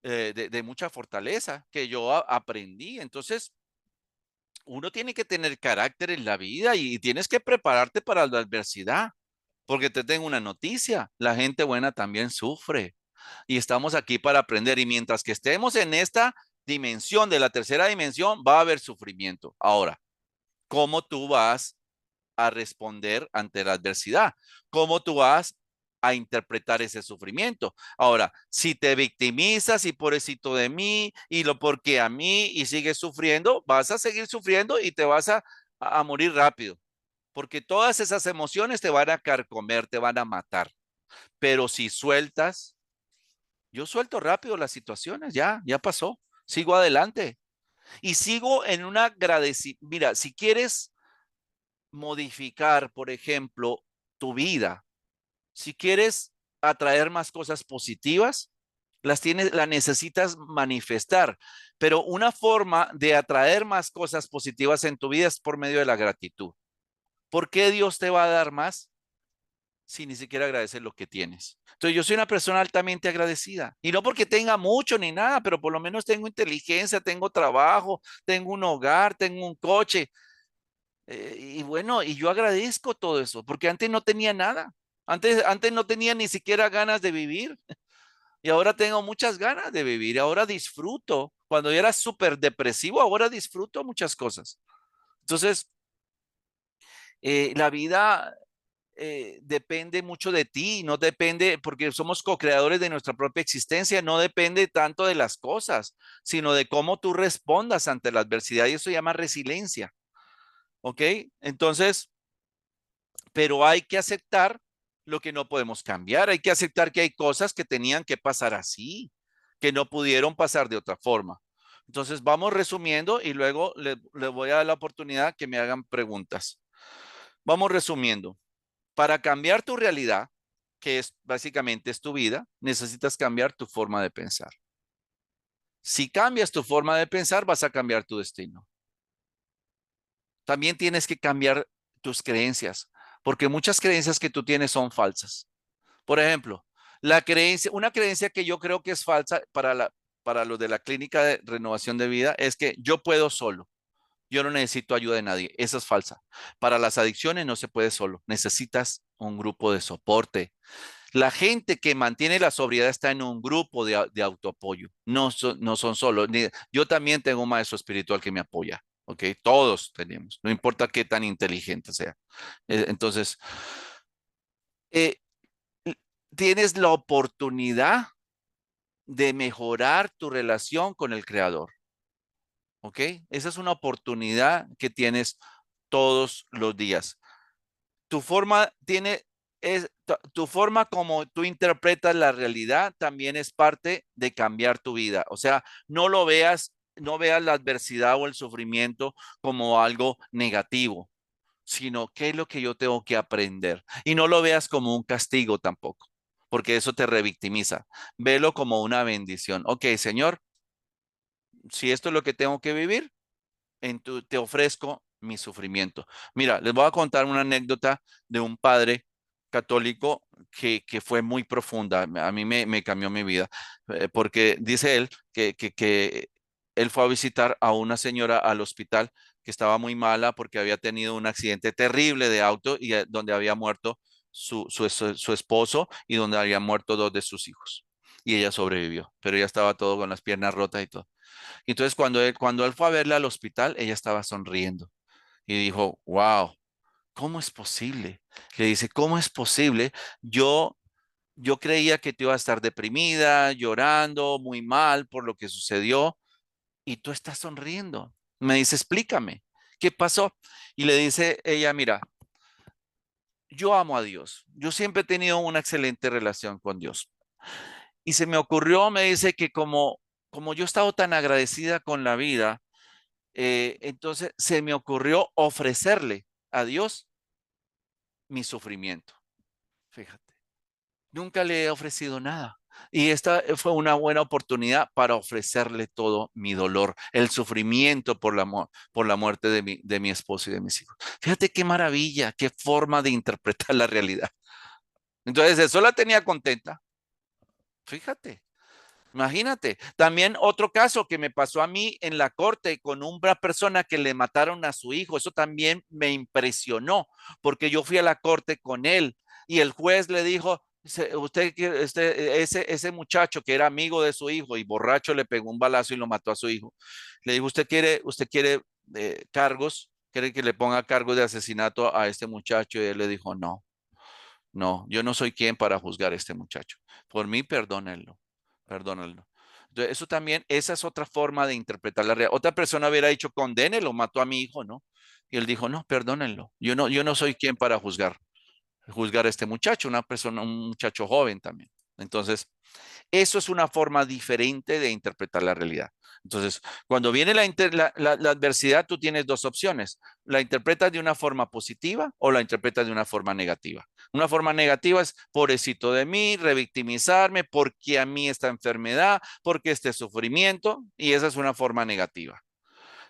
Speaker 1: de mucha fortaleza que yo aprendí. Entonces uno tiene que tener carácter en la vida y tienes que prepararte para la adversidad. Porque te tengo una noticia, la gente buena también sufre y estamos aquí para aprender y mientras que estemos en esta dimensión de la tercera dimensión va a haber sufrimiento. Ahora, ¿cómo tú vas a responder ante la adversidad? ¿Cómo tú vas a interpretar ese sufrimiento? Ahora, si te victimizas y pobrecito de mí y lo porque a mí y sigues sufriendo, vas a seguir sufriendo y te vas a morir rápido porque todas esas emociones te van a carcomer, te van a matar. Pero si sueltas, yo suelto rápido las situaciones, ya pasó, sigo adelante y sigo en una agradecimiento. Mira, si quieres modificar, por ejemplo, tu vida, si quieres atraer más cosas positivas, las necesitas manifestar. Pero una forma de atraer más cosas positivas en tu vida es por medio de la gratitud. ¿Por qué Dios te va a dar más? Sin ni siquiera agradecer lo que tienes. Entonces yo soy una persona altamente agradecida y no porque tenga mucho ni nada, pero por lo menos tengo inteligencia, tengo trabajo, tengo un hogar, tengo un coche. Y bueno, y yo agradezco todo eso porque antes no tenía nada. Antes no tenía ni siquiera ganas de vivir y ahora tengo muchas ganas de vivir. Ahora disfruto. Cuando yo era súper depresivo, ahora disfruto muchas cosas. Entonces, la vida depende mucho de ti, no depende, porque somos co-creadores de nuestra propia existencia, no depende tanto de las cosas, sino de cómo tú respondas ante la adversidad y eso se llama resiliencia, ¿ok? Entonces, pero hay que aceptar lo que no podemos cambiar, hay que aceptar que hay cosas que tenían que pasar así, que no pudieron pasar de otra forma. Entonces, vamos resumiendo y luego le voy a dar la oportunidad que me hagan preguntas. Vamos resumiendo. Para cambiar tu realidad, que es básicamente es tu vida, necesitas cambiar tu forma de pensar. Si cambias tu forma de pensar, vas a cambiar tu destino. También tienes que cambiar tus creencias, porque muchas creencias que tú tienes son falsas. Por ejemplo, una creencia que yo creo que es falsa para los de la clínica de renovación de vida es que yo puedo solo. Yo no necesito ayuda de nadie. Esa es falsa. Para las adicciones no se puede solo. Necesitas un grupo de soporte. La gente que mantiene la sobriedad está en un grupo de autoapoyo. No son solos. Yo también tengo un maestro espiritual que me apoya. ¿Ok? Todos tenemos. No importa qué tan inteligente sea. Entonces, eh, tienes la oportunidad de mejorar tu relación con el Creador. ¿Ok? Esa es una oportunidad que tienes todos los días. Tu forma tu forma como tú interpretas la realidad también es parte de cambiar tu vida. O sea, no veas la adversidad o el sufrimiento como algo negativo, sino qué es lo que yo tengo que aprender. Y no lo veas como un castigo tampoco, porque eso te revictimiza. Velo como una bendición. Ok, Señor, si esto es lo que tengo que vivir, te ofrezco mi sufrimiento. Mira, les voy a contar una anécdota de un padre católico que fue muy profunda. A mí me cambió mi vida, porque dice él que él fue a visitar a una señora al hospital que estaba muy mala porque había tenido un accidente terrible de auto y donde había muerto su esposo y donde habían muerto dos de sus hijos. Y ella sobrevivió, pero ella estaba todo con las piernas rotas y todo. Y entonces cuando él fue a verla al hospital, ella estaba sonriendo y dijo, wow, ¿cómo es posible? Le dice, ¿cómo es posible? Yo, yo creía que tú ibas a estar deprimida, llorando, muy mal por lo que sucedió y tú estás sonriendo. Me dice, explícame, ¿qué pasó? Y le dice ella, mira, yo amo a Dios. Yo siempre he tenido una excelente relación con Dios. Y se me ocurrió, me dice que como yo he estado tan agradecida con la vida, entonces se me ocurrió ofrecerle a Dios mi sufrimiento. Fíjate, nunca le he ofrecido nada. Y esta fue una buena oportunidad para ofrecerle todo mi dolor, el sufrimiento por la muerte de mi esposo y de mis hijos. Fíjate qué maravilla, qué forma de interpretar la realidad. Entonces, eso la tenía contenta. Fíjate. Imagínate, también otro caso que me pasó a mí en la corte con una persona que le mataron a su hijo, eso también me impresionó, porque yo fui a la corte con él y el juez le dijo, ese muchacho que era amigo de su hijo y borracho le pegó un balazo y lo mató a su hijo, le dijo, usted quiere cargos? ¿Quiere que le ponga cargos de asesinato a este muchacho? Y él le dijo, no. No, yo no soy quien para juzgar a este muchacho. Por mí, perdónenlo, perdónenlo. Entonces, eso también, esa es otra forma de interpretar la realidad. Otra persona hubiera dicho, condénelo, mató a mi hijo, ¿no? Y él dijo, no, perdónenlo. Yo no soy quien para juzgar a este muchacho, una persona, un muchacho joven también. Entonces, eso es una forma diferente de interpretar la realidad. Entonces, cuando viene la adversidad, tú tienes dos opciones. La interpretas de una forma positiva o la interpretas de una forma negativa. Una forma negativa es, pobrecito de mí, revictimizarme, porque a mí esta enfermedad, porque este sufrimiento, y esa es una forma negativa.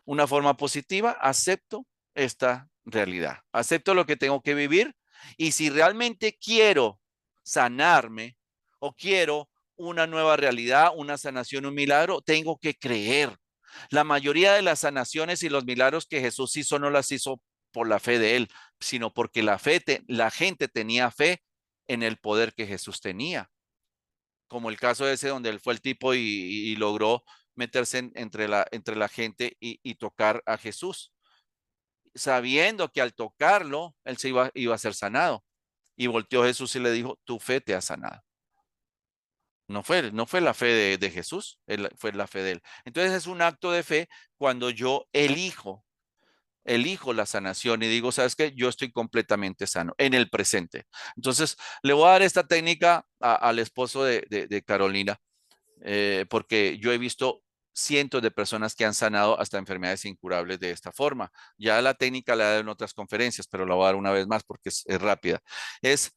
Speaker 1: Una forma positiva, acepto esta realidad, acepto lo que tengo que vivir y si realmente quiero sanarme o quiero una nueva realidad, una sanación, un milagro, tengo que creer. La mayoría de las sanaciones y los milagros que Jesús hizo no las hizo por la fe de él, sino porque la gente tenía fe en el poder que Jesús tenía, como el caso ese donde él fue el tipo y logró meterse entre la gente y tocar a Jesús, sabiendo que al tocarlo, él iba a ser sanado. Y volteó Jesús y le dijo, tu fe te ha sanado. No fue la fe de Jesús, fue la fe de él. Entonces es un acto de fe cuando yo elijo la sanación y digo, ¿sabes qué? Yo estoy completamente sano en el presente. Entonces, le voy a dar esta técnica al esposo de Carolina, porque yo he visto cientos de personas que han sanado hasta enfermedades incurables de esta forma. Ya la técnica la he dado en otras conferencias, pero la voy a dar una vez más porque es rápida. Es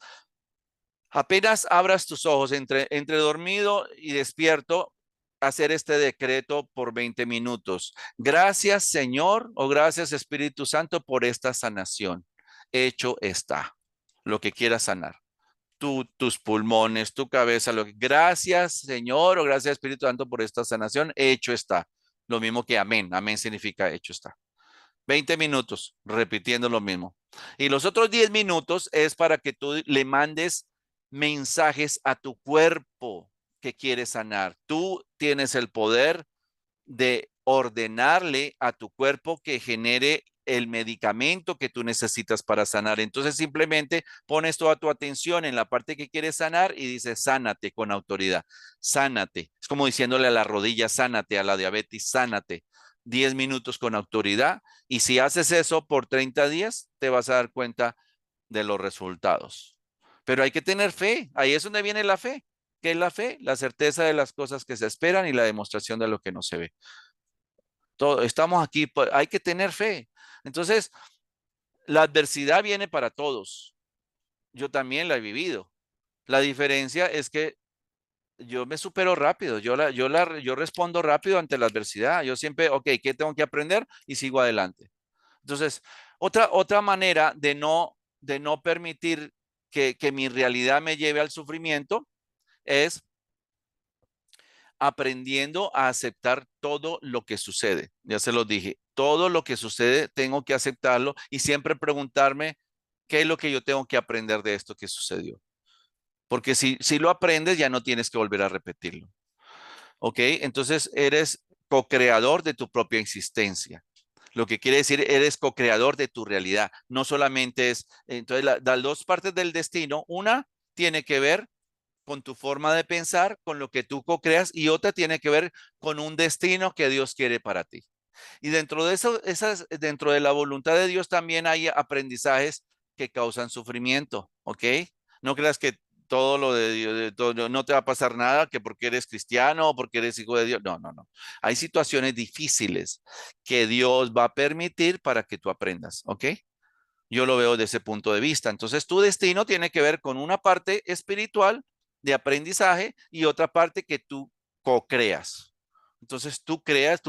Speaker 1: apenas abras tus ojos entre dormido y despierto, hacer este decreto por 20 minutos. Gracias, Señor, o gracias, Espíritu Santo, por esta sanación. hecho está. Lo que quieras sanar. Tus pulmones, tu cabeza. Gracias, Señor, o gracias, Espíritu Santo, por esta sanación. Hecho está. Lo mismo que amén. Amén significa hecho está. 20 minutos repitiendo lo mismo. Y los otros 10 minutos es para que tú le mandes mensajes a tu cuerpo que quiere sanar. Tú tienes el poder de ordenarle a tu cuerpo que genere el medicamento que tú necesitas para sanar. Entonces simplemente pones toda tu atención en la parte que quieres sanar y dices, sánate con autoridad, sánate. Es como diciéndole a la rodilla, sánate, a la diabetes, sánate. 10 minutos con autoridad y si haces eso por 30 días, te vas a dar cuenta de los resultados. Pero hay que tener fe, ahí es donde viene la fe. ¿Qué es la fe? La certeza de las cosas que se esperan y la demostración de lo que no se ve. Estamos aquí, hay que tener fe. Entonces, la adversidad viene para todos. Yo también la he vivido. La diferencia es que yo me supero rápido, yo respondo rápido ante la adversidad. Yo siempre, ok, ¿qué tengo que aprender? Y sigo adelante. Entonces, otra manera de no permitir que mi realidad me lleve al sufrimiento es aprendiendo a aceptar todo lo que sucede. Ya se lo dije, todo lo que sucede tengo que aceptarlo y siempre preguntarme qué es lo que yo tengo que aprender de esto que sucedió. Porque si lo aprendes, ya no tienes que volver a repetirlo. ¿Ok? Entonces eres co-creador de tu propia existencia. Lo que quiere decir, eres co-creador de tu realidad. No solamente es, entonces las dos partes del destino, una tiene que ver con tu forma de pensar, con lo que tú co-creas, y otra tiene que ver con un destino que Dios quiere para ti. Y dentro de eso, dentro de la voluntad de Dios también hay aprendizajes que causan sufrimiento, ¿ok? No creas que todo lo de Dios, no te va a pasar nada, que porque eres cristiano o porque eres hijo de Dios. No, no, no. Hay situaciones difíciles que Dios va a permitir para que tú aprendas, ¿ok? Yo lo veo desde ese punto de vista. Entonces, tu destino tiene que ver con una parte espiritual de aprendizaje y otra parte que tú co-creas. Entonces, tú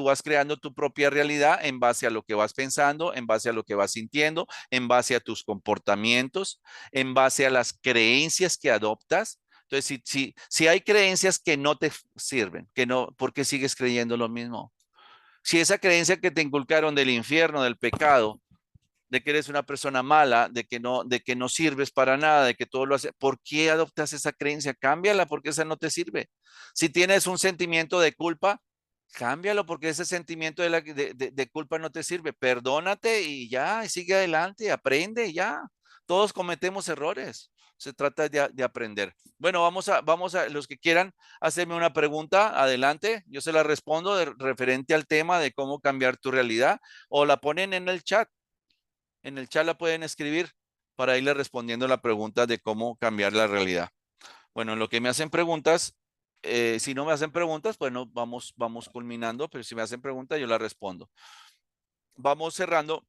Speaker 1: vas creando tu propia realidad en base a lo que vas pensando, en base a lo que vas sintiendo, en base a tus comportamientos, en base a las creencias que adoptas. Entonces, si hay creencias que no te sirven, que no, ¿por qué sigues creyendo lo mismo? Si esa creencia que te inculcaron del infierno, del pecado, de que eres una persona mala, de que no sirves para nada, de que todo lo hace. ¿Por qué adoptas esa creencia? Cámbiala porque esa no te sirve. Si tienes un sentimiento de culpa, cámbialo porque ese sentimiento de culpa no te sirve. Perdónate y ya, y sigue adelante, aprende y ya. Todos cometemos errores. Se trata de aprender. Bueno, vamos a, los que quieran hacerme una pregunta, adelante. Yo se la respondo referente al tema de cómo cambiar tu realidad o la ponen en el chat. En el chat la pueden escribir para irle respondiendo la pregunta de cómo cambiar la realidad. Bueno, en lo que me hacen preguntas, si no me hacen preguntas, bueno, vamos culminando, pero si me hacen preguntas, yo la respondo. Vamos cerrando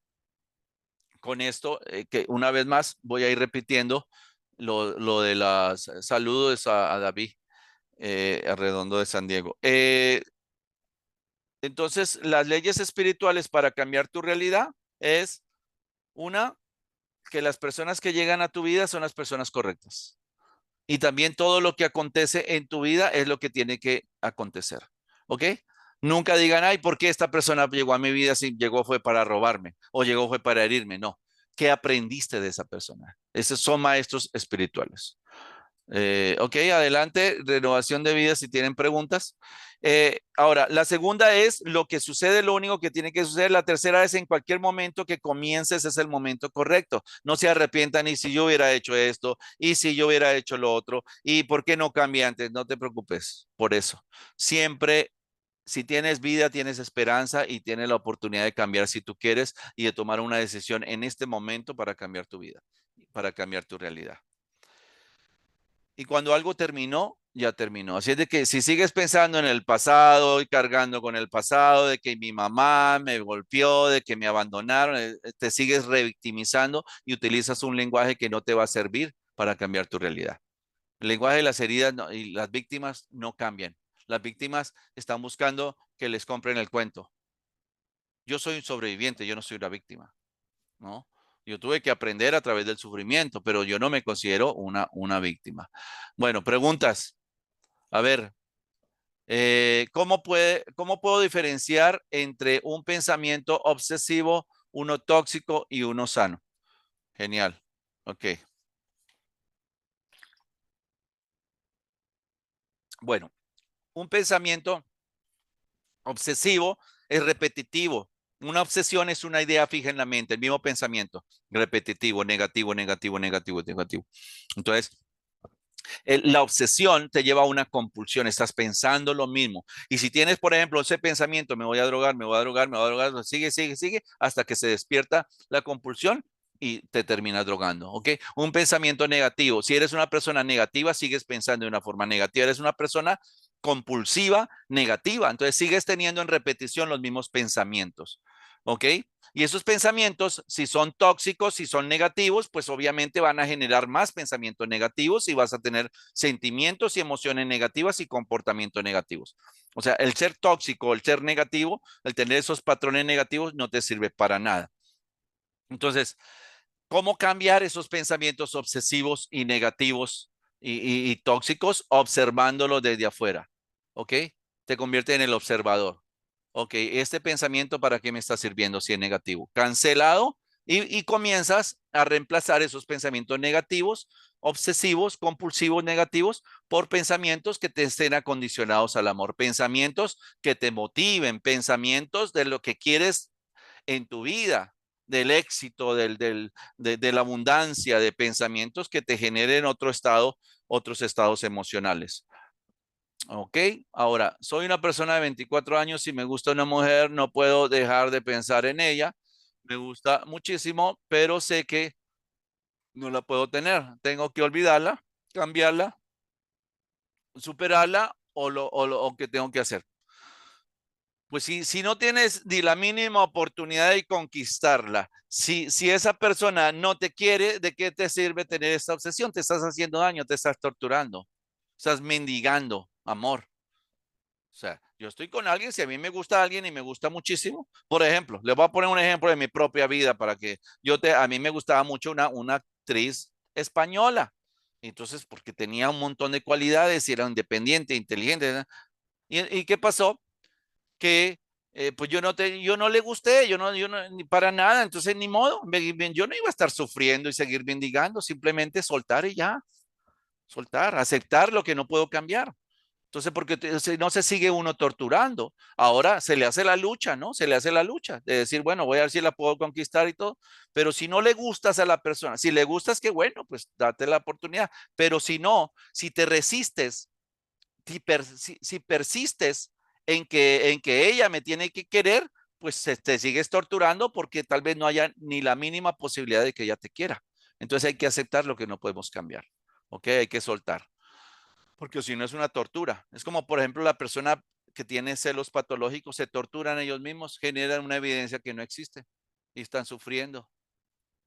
Speaker 1: con esto, que una vez más voy a ir repitiendo lo de las saludos a David Arredondo de San Diego. Entonces, las leyes espirituales para cambiar tu realidad es una, que las personas que llegan a tu vida son las personas correctas. Y también todo lo que acontece en tu vida es lo que tiene que acontecer. ¿Ok? Nunca digan, ay, ¿por qué esta persona llegó a mi vida si llegó fue para robarme o llegó fue para herirme? No. ¿Qué aprendiste de esa persona? Esos son maestros espirituales. Ok, adelante, renovación de vida si tienen preguntas. Ahora, la segunda es lo que sucede, lo único que tiene que suceder. La tercera es en cualquier momento que comiences es el momento correcto. No se arrepientan y si yo hubiera hecho esto y si yo hubiera hecho lo otro y por qué no cambié antes. No te preocupes por eso. Siempre, si tienes vida, tienes esperanza y tienes la oportunidad de cambiar si tú quieres y de tomar una decisión en este momento para cambiar tu vida, para cambiar tu realidad. Y cuando algo terminó, ya terminó. Así es de que si sigues pensando en el pasado y cargando con el pasado, de que mi mamá me golpeó, de que me abandonaron, te sigues revictimizando y utilizas un lenguaje que no te va a servir para cambiar tu realidad. El lenguaje de las heridas y las víctimas no cambian. Las víctimas están buscando que les compren el cuento. Yo soy un sobreviviente, yo no soy una víctima, ¿no? Yo tuve que aprender a través del sufrimiento, pero yo no me considero una víctima. Bueno, preguntas. A ver, ¿cómo puedo diferenciar entre un pensamiento obsesivo, uno tóxico y uno sano? Genial. Ok. Bueno, un pensamiento obsesivo es repetitivo. Una obsesión es una idea fija en la mente, el mismo pensamiento, repetitivo, negativo, negativo, negativo, negativo. Entonces, la obsesión te lleva a una compulsión, estás pensando lo mismo. Y si tienes, por ejemplo, ese pensamiento, me voy a drogar, me voy a drogar, me voy a drogar, pues sigue, sigue, sigue, hasta que se despierta la compulsión y te terminas drogando, ¿ok? Un pensamiento negativo. Si eres una persona negativa, sigues pensando de una forma negativa. Eres una persona compulsiva, negativa. Entonces sigues teniendo en repetición los mismos pensamientos, ¿ok? Y esos pensamientos, si son tóxicos, si son negativos, pues obviamente van a generar más pensamientos negativos y vas a tener sentimientos y emociones negativas y comportamientos negativos. O sea, el ser tóxico, el ser negativo, el tener esos patrones negativos no te sirve para nada. Entonces, ¿cómo cambiar esos pensamientos obsesivos y negativos y tóxicos? Observándolo desde afuera, ¿ok? Te convierte en el observador. Ok, este pensamiento para qué me está sirviendo si es negativo. Cancelado y comienzas a reemplazar esos pensamientos negativos, obsesivos, compulsivos, negativos, por pensamientos que te estén acondicionados al amor, pensamientos que te motiven, pensamientos de lo que quieres en tu vida, del éxito, de la abundancia, de pensamientos que te generen otro estado, otros estados emocionales. Ok, ahora, soy una persona de 24 años, si me gusta una mujer, no puedo dejar de pensar en ella. Me gusta muchísimo, pero sé que no la puedo tener. Tengo que olvidarla, cambiarla, superarla o que tengo que hacer. Pues si no tienes ni la mínima oportunidad de conquistarla, si esa persona no te quiere, ¿de qué te sirve tener esta obsesión? Te estás haciendo daño, te estás torturando, estás mendigando amor. O sea, yo estoy con alguien, si a mí me gusta alguien y me gusta muchísimo, por ejemplo, les voy a poner un ejemplo de mi propia vida para que a mí me gustaba mucho una actriz española. Entonces, porque tenía un montón de cualidades y era independiente, inteligente, ¿no? ¿Y qué pasó? Que pues yo no le gusté, yo no, ni para nada, entonces ni modo, yo no iba a estar sufriendo y seguir mendigando, simplemente soltar y ya, soltar, aceptar lo que no puedo cambiar. Entonces, porque si no se sigue uno torturando. Ahora se le hace la lucha, ¿no? Se le hace la lucha de decir, bueno, voy a ver si la puedo conquistar y todo. Pero si no le gustas a la persona, si le gustas, qué bueno, pues date la oportunidad. Pero si no, si te resistes, si persistes en que ella me tiene que querer, pues te sigues torturando porque tal vez no haya ni la mínima posibilidad de que ella te quiera. Entonces hay que aceptar lo que no podemos cambiar. ¿Ok? Hay que soltar porque si no es una tortura. Es como, por ejemplo, la persona que tiene celos patológicos, se torturan ellos mismos, generan una evidencia que no existe y están sufriendo.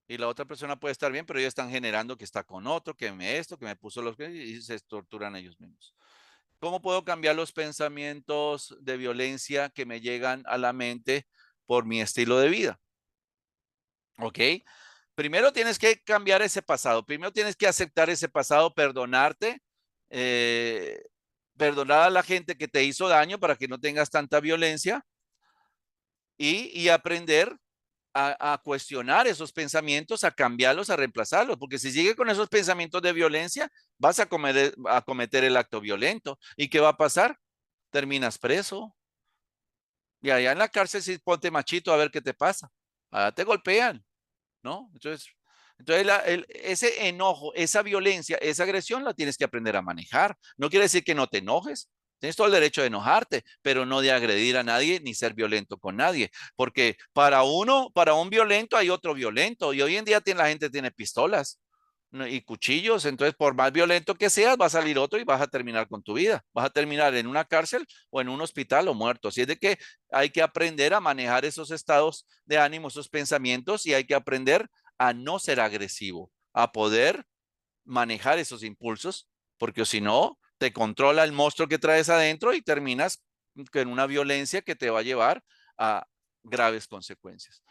Speaker 1: Y la otra persona puede estar bien, pero ellos están generando que está con otro, que me puso los y se torturan ellos mismos. ¿Cómo puedo cambiar los pensamientos de violencia que me llegan a la mente por mi estilo de vida? ¿Ok? Primero tienes que cambiar ese pasado. Primero tienes que aceptar ese pasado, perdonarte, eh, perdonar a la gente que te hizo daño para que no tengas tanta violencia y aprender a cuestionar esos pensamientos, a cambiarlos, a reemplazarlos, porque si sigue con esos pensamientos de violencia, vas a cometer el acto violento. ¿Y qué va a pasar? Terminas preso. Y allá en la cárcel, sí, ponte machito a ver qué te pasa. Allá te golpean. ¿No? Entonces ese enojo, esa violencia, esa agresión la tienes que aprender a manejar. No quiere decir que no te enojes. Tienes todo el derecho de enojarte, pero no de agredir a nadie ni ser violento con nadie. Porque para un violento hay otro violento. Y hoy en día la gente tiene pistolas, ¿no? Y cuchillos. Entonces, por más violento que seas, va a salir otro y vas a terminar con tu vida. Vas a terminar en una cárcel o en un hospital o muerto. Así es de que hay que aprender a manejar esos estados de ánimo, esos pensamientos y hay que aprender a no ser agresivo, a poder manejar esos impulsos, porque si no, te controla el monstruo que traes adentro y terminas con una violencia que te va a llevar a graves consecuencias.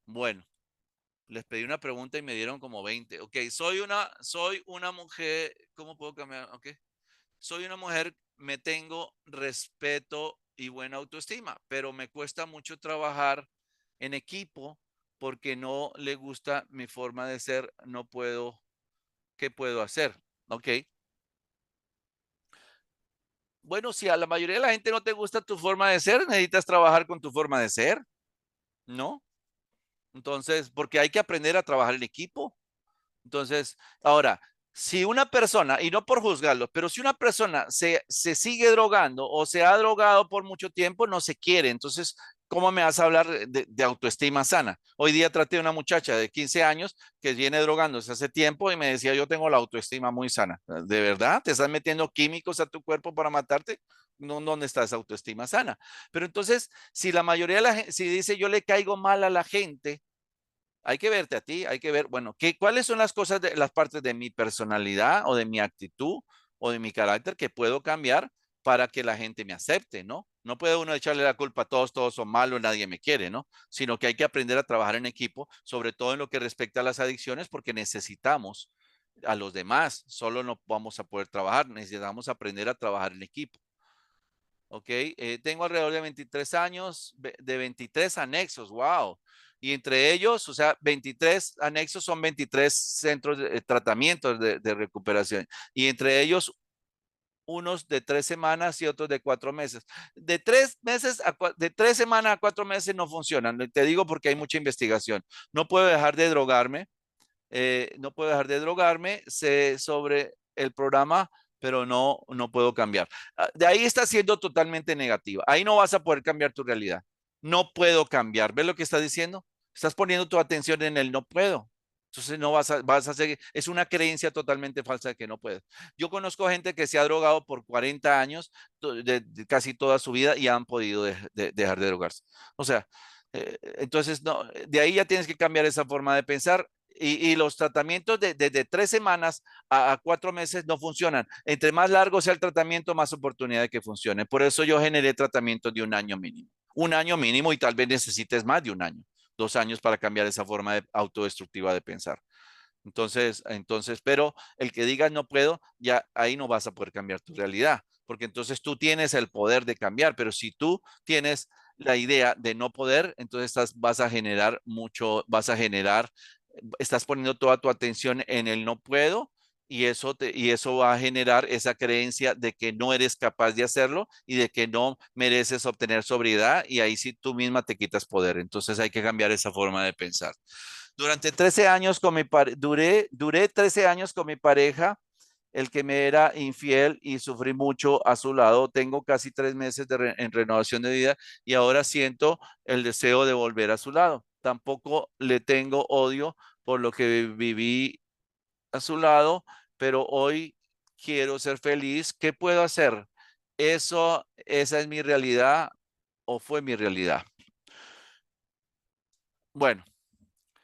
Speaker 1: Bueno, Les pedí una pregunta y me dieron como 20. Ok, soy una mujer, ¿cómo puedo cambiar? Ok, soy una mujer, me tengo respeto y buena autoestima, pero me cuesta mucho trabajar en equipo porque no le gusta mi forma de ser, no puedo, ¿qué puedo hacer? Ok, bueno, si a la mayoría de la gente no te gusta tu forma de ser, necesitas trabajar con tu forma de ser, ¿no? Entonces, porque hay que aprender a trabajar en equipo. Entonces, ahora, si una persona, y no por juzgarlo, pero si una persona se sigue drogando o se ha drogado por mucho tiempo, no se quiere. Entonces, ¿cómo me vas a hablar de autoestima sana? Hoy día traté a una muchacha de 15 años que viene drogándose hace tiempo y me decía, yo tengo la autoestima muy sana. ¿De verdad? ¿Te estás metiendo químicos a tu cuerpo para matarte? No, ¿dónde está esa autoestima sana? Pero entonces, si la mayoría de la gente, si dice yo le caigo mal a la gente, hay que verte a ti, hay que ver, bueno, cuáles son las cosas, las partes de mi personalidad o de mi actitud o de mi carácter que puedo cambiar para que la gente me acepte, ¿no? No puede uno echarle la culpa a todos, todos son malos, nadie me quiere, ¿no? Sino que hay que aprender a trabajar en equipo, sobre todo en lo que respecta a las adicciones, porque necesitamos a los demás, solo no vamos a poder trabajar, necesitamos aprender a trabajar en equipo. Ok, tengo alrededor de 23 años, de 23 anexos, wow. Y entre ellos, o sea, 23 anexos son 23 centros de tratamientos de recuperación. Y entre ellos, unos de 3 semanas y otros de 4 meses. De 3 meses de 3 semanas a 4 meses no funcionan. Te digo porque hay mucha investigación. No puedo dejar de drogarme, no puedo dejar de drogarme, sé sobre el programa, pero no puedo cambiar. De ahí está siendo totalmente negativa. Ahí no vas a poder cambiar tu realidad. No puedo cambiar. ¿Ves lo que estás diciendo? Estás poniendo tu atención en el no puedo. Entonces no vas a seguir. Es una creencia totalmente falsa de que no puedes. Yo conozco gente que se ha drogado por 40 años, de casi toda su vida, y han podido dejar de drogarse. O sea, entonces, no, de ahí ya tienes que cambiar esa forma de pensar y los tratamientos de 3 semanas a 4 meses no funcionan. Entre más largo sea el tratamiento, más oportunidad de que funcione. Por eso yo generé tratamientos de un año mínimo. Un año mínimo y tal vez necesites más de un año, 2 años para cambiar esa forma autodestructiva de pensar. Pero el que digas no puedo, ya ahí no vas a poder cambiar tu realidad, porque entonces tú tienes el poder de cambiar, pero si tú tienes la idea de no poder, entonces vas a generar estás poniendo toda tu atención en el no puedo y eso va a generar esa creencia de que no eres capaz de hacerlo y de que no mereces obtener sobriedad y ahí sí tú misma te quitas poder. Entonces hay que cambiar esa forma de pensar. Durante 13 años duré 13 años con mi pareja, el que me era infiel y sufrí mucho a su lado. Tengo casi 3 meses en renovación de vida y ahora siento el deseo de volver a su lado. Tampoco le tengo odio por lo que viví a su lado, pero hoy quiero ser feliz. ¿Qué puedo hacer? Esa es mi realidad o fue mi realidad. Bueno,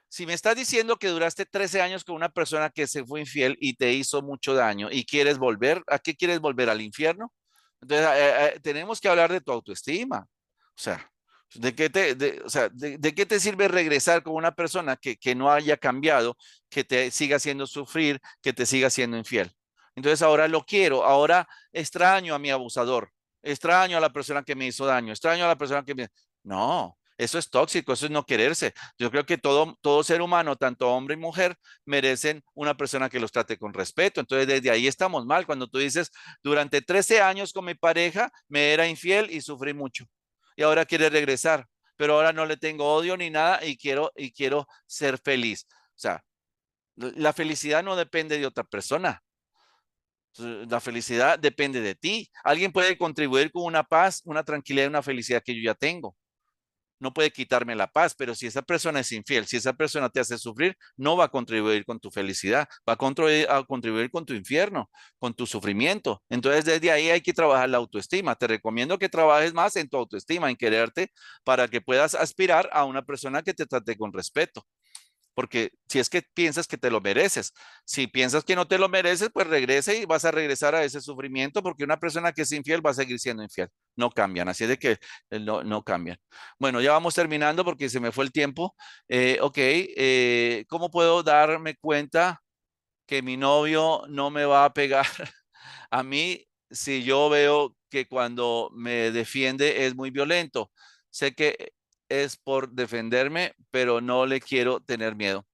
Speaker 1: si me estás diciendo que duraste 13 años con una persona que se fue infiel y te hizo mucho daño y quieres volver, ¿a qué quieres volver? ¿Al infierno? Entonces, tenemos que hablar de tu autoestima. O sea, ¿de qué te sirve regresar con una persona que no haya cambiado, que te siga haciendo sufrir, que te siga siendo infiel? Entonces, ahora lo quiero, ahora extraño a mi abusador, extraño a la persona que me hizo daño, extraño a la persona que me... No, eso es tóxico, eso es no quererse. Yo creo que todo ser humano, tanto hombre y mujer, merecen una persona que los trate con respeto. Entonces, desde ahí estamos mal. Cuando tú dices, durante 13 años con mi pareja me era infiel y sufrí mucho. Y ahora quiere regresar, pero ahora no le tengo odio ni nada y quiero ser feliz. O sea, la felicidad no depende de otra persona. La felicidad depende de ti. Alguien puede contribuir con una paz, una tranquilidad y una felicidad que yo ya tengo. No puede quitarme la paz, pero si esa persona es infiel, si esa persona te hace sufrir, no va a contribuir con tu felicidad, va a contribuir con tu infierno, con tu sufrimiento. Entonces, desde ahí hay que trabajar la autoestima. Te recomiendo que trabajes más en tu autoestima, en quererte, para que puedas aspirar a una persona que te trate con respeto. porque si es que piensas que te lo mereces, si piensas que no te lo mereces, pues regresa y vas a regresar a ese sufrimiento, porque una persona que es infiel va a seguir siendo infiel, no cambian, así de que no cambian. Bueno, ya vamos terminando porque se me fue el tiempo. Ok, ¿cómo puedo darme cuenta que mi novio no me va a pegar a mí si yo veo que cuando me defiende es muy violento? Sé que es por defenderme, pero no le quiero tener miedo.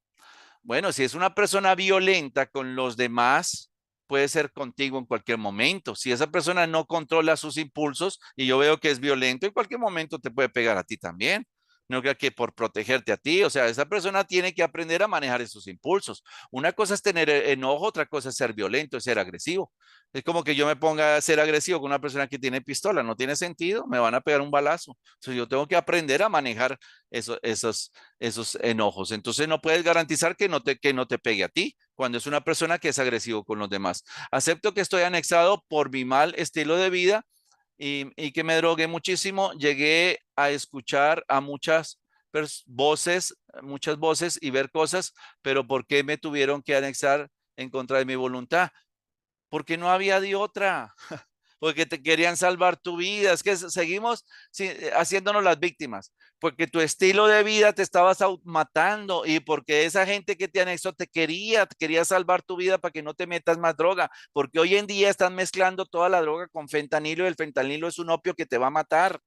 Speaker 1: Bueno, si es una persona violenta con los demás, puede ser contigo en cualquier momento. Si esa persona no controla sus impulsos y yo veo que es violento, en cualquier momento te puede pegar a ti también. No creo que por protegerte a ti, o sea, esa persona tiene que aprender a manejar esos impulsos. Una cosa es tener enojo, otra cosa es ser violento, es ser agresivo. Es como que yo me ponga a ser agresivo con una persona que tiene pistola, no tiene sentido, me van a pegar un balazo. Entonces yo tengo que aprender a manejar esos enojos. Entonces no puedes garantizar que no te pegue a ti cuando es una persona que es agresivo con los demás. Acepto que estoy anexado por mi mal estilo de vida y que me drogué muchísimo. Llegué a escuchar a muchas voces y ver cosas, pero ¿por qué me tuvieron que anexar en contra de mi voluntad? Porque no había de otra, porque te querían salvar tu vida. Es que seguimos haciéndonos las víctimas, porque tu estilo de vida te estabas matando y porque esa gente que te anexó te quería salvar tu vida para que no te metas más droga, porque hoy en día están mezclando toda la droga con fentanilo y el fentanilo es un opio que te va a matar.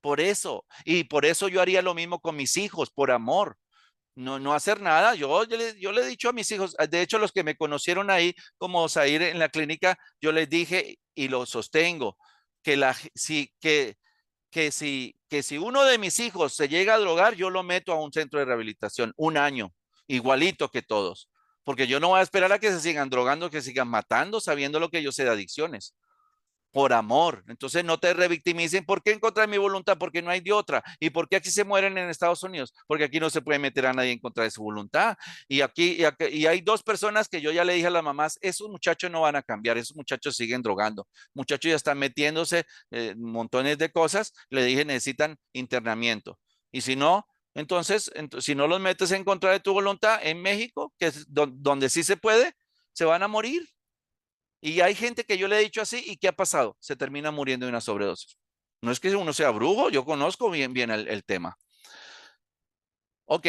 Speaker 1: Por eso, y por eso yo haría lo mismo con mis hijos, por amor. No hacer nada. Yo le he dicho a mis hijos, de hecho, los que me conocieron ahí, como Zaire en la clínica, yo les dije y lo sostengo, que, la, si, que si uno de mis hijos se llega a drogar, yo lo meto a un centro de rehabilitación, un año, igualito que todos. Porque yo no voy a esperar a que se sigan drogando, que sigan matando, sabiendo lo que yo sé de adicciones por amor. Entonces no te revictimicen. ¿Por qué en contra de mi voluntad? Porque no hay de otra. ¿Y por qué aquí se mueren en Estados Unidos? Porque aquí no se puede meter a nadie en contra de su voluntad. Y hay dos personas que yo ya le dije a las mamás, esos muchachos no van a cambiar, esos muchachos siguen drogando. Muchachos ya están metiéndose montones de cosas. Le dije, necesitan internamiento. Y si no, entonces, si no los metes en contra de tu voluntad en México, que es donde sí se puede, se van a morir. Y hay gente que yo le he dicho así, ¿y qué ha pasado? Se termina muriendo de una sobredosis. No es que uno sea brujo, yo conozco bien el tema. Ok,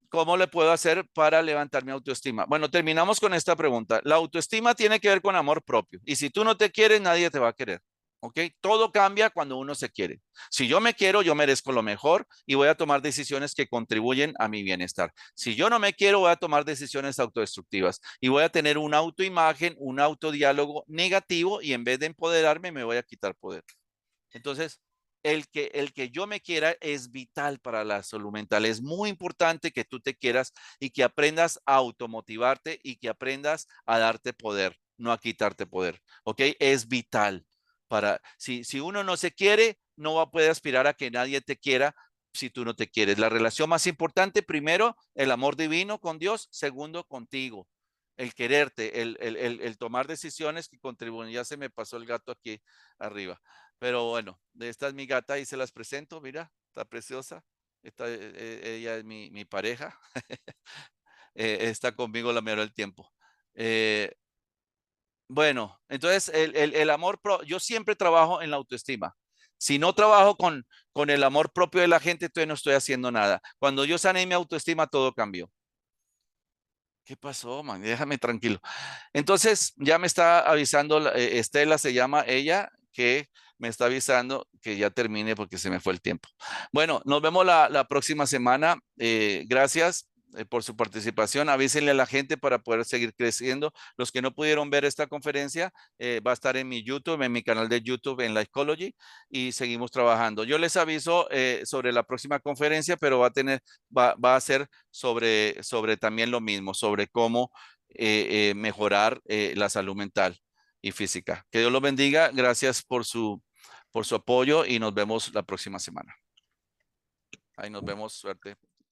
Speaker 1: ¿cómo le puedo hacer para levantar mi autoestima? Bueno, terminamos con esta pregunta. La autoestima tiene que ver con amor propio. Y si tú no te quieres, nadie te va a querer. ¿Ok? Todo cambia cuando uno se quiere. Si yo me quiero, yo merezco lo mejor y voy a tomar decisiones que contribuyen a mi bienestar. Si yo no me quiero, voy a tomar decisiones autodestructivas y voy a tener una autoimagen, un autodiálogo negativo y en vez de empoderarme, me voy a quitar poder. Entonces, el que yo me quiera es vital para la salud mental. Es muy importante que tú te quieras y que aprendas a automotivarte y que aprendas a darte poder, no a quitarte poder. ¿Ok? Es vital para, si uno no se quiere, no va a poder aspirar a que nadie te quiera si tú no te quieres. La relación más importante, primero, el amor divino con Dios, segundo, contigo. El quererte, el tomar decisiones que contribuyen. Ya se me pasó el gato aquí arriba. Pero bueno, esta es mi gata y se las presento, mira, está preciosa. Ella es mi pareja. Está conmigo la mayoría del tiempo. Eh, bueno, entonces el amor, yo siempre trabajo en la autoestima. Si no trabajo con el amor propio de la gente, entonces no estoy haciendo nada. Cuando yo sané mi autoestima, todo cambió. ¿Qué pasó, man? Déjame tranquilo. Entonces, ya me está avisando, Estela se llama ella, que me está avisando que ya termine porque se me fue el tiempo. Bueno, nos vemos la próxima semana. Gracias por su participación. Avísenle a la gente para poder seguir creciendo. Los que no pudieron ver esta conferencia, va a estar en mi YouTube, en mi canal de YouTube, en Lifecology, y seguimos trabajando. Yo les aviso sobre la próxima conferencia, pero va a ser sobre también lo mismo, sobre cómo mejorar la salud mental y física. Que Dios los bendiga. Gracias por su apoyo y nos vemos la próxima semana. Ahí nos vemos. Suerte.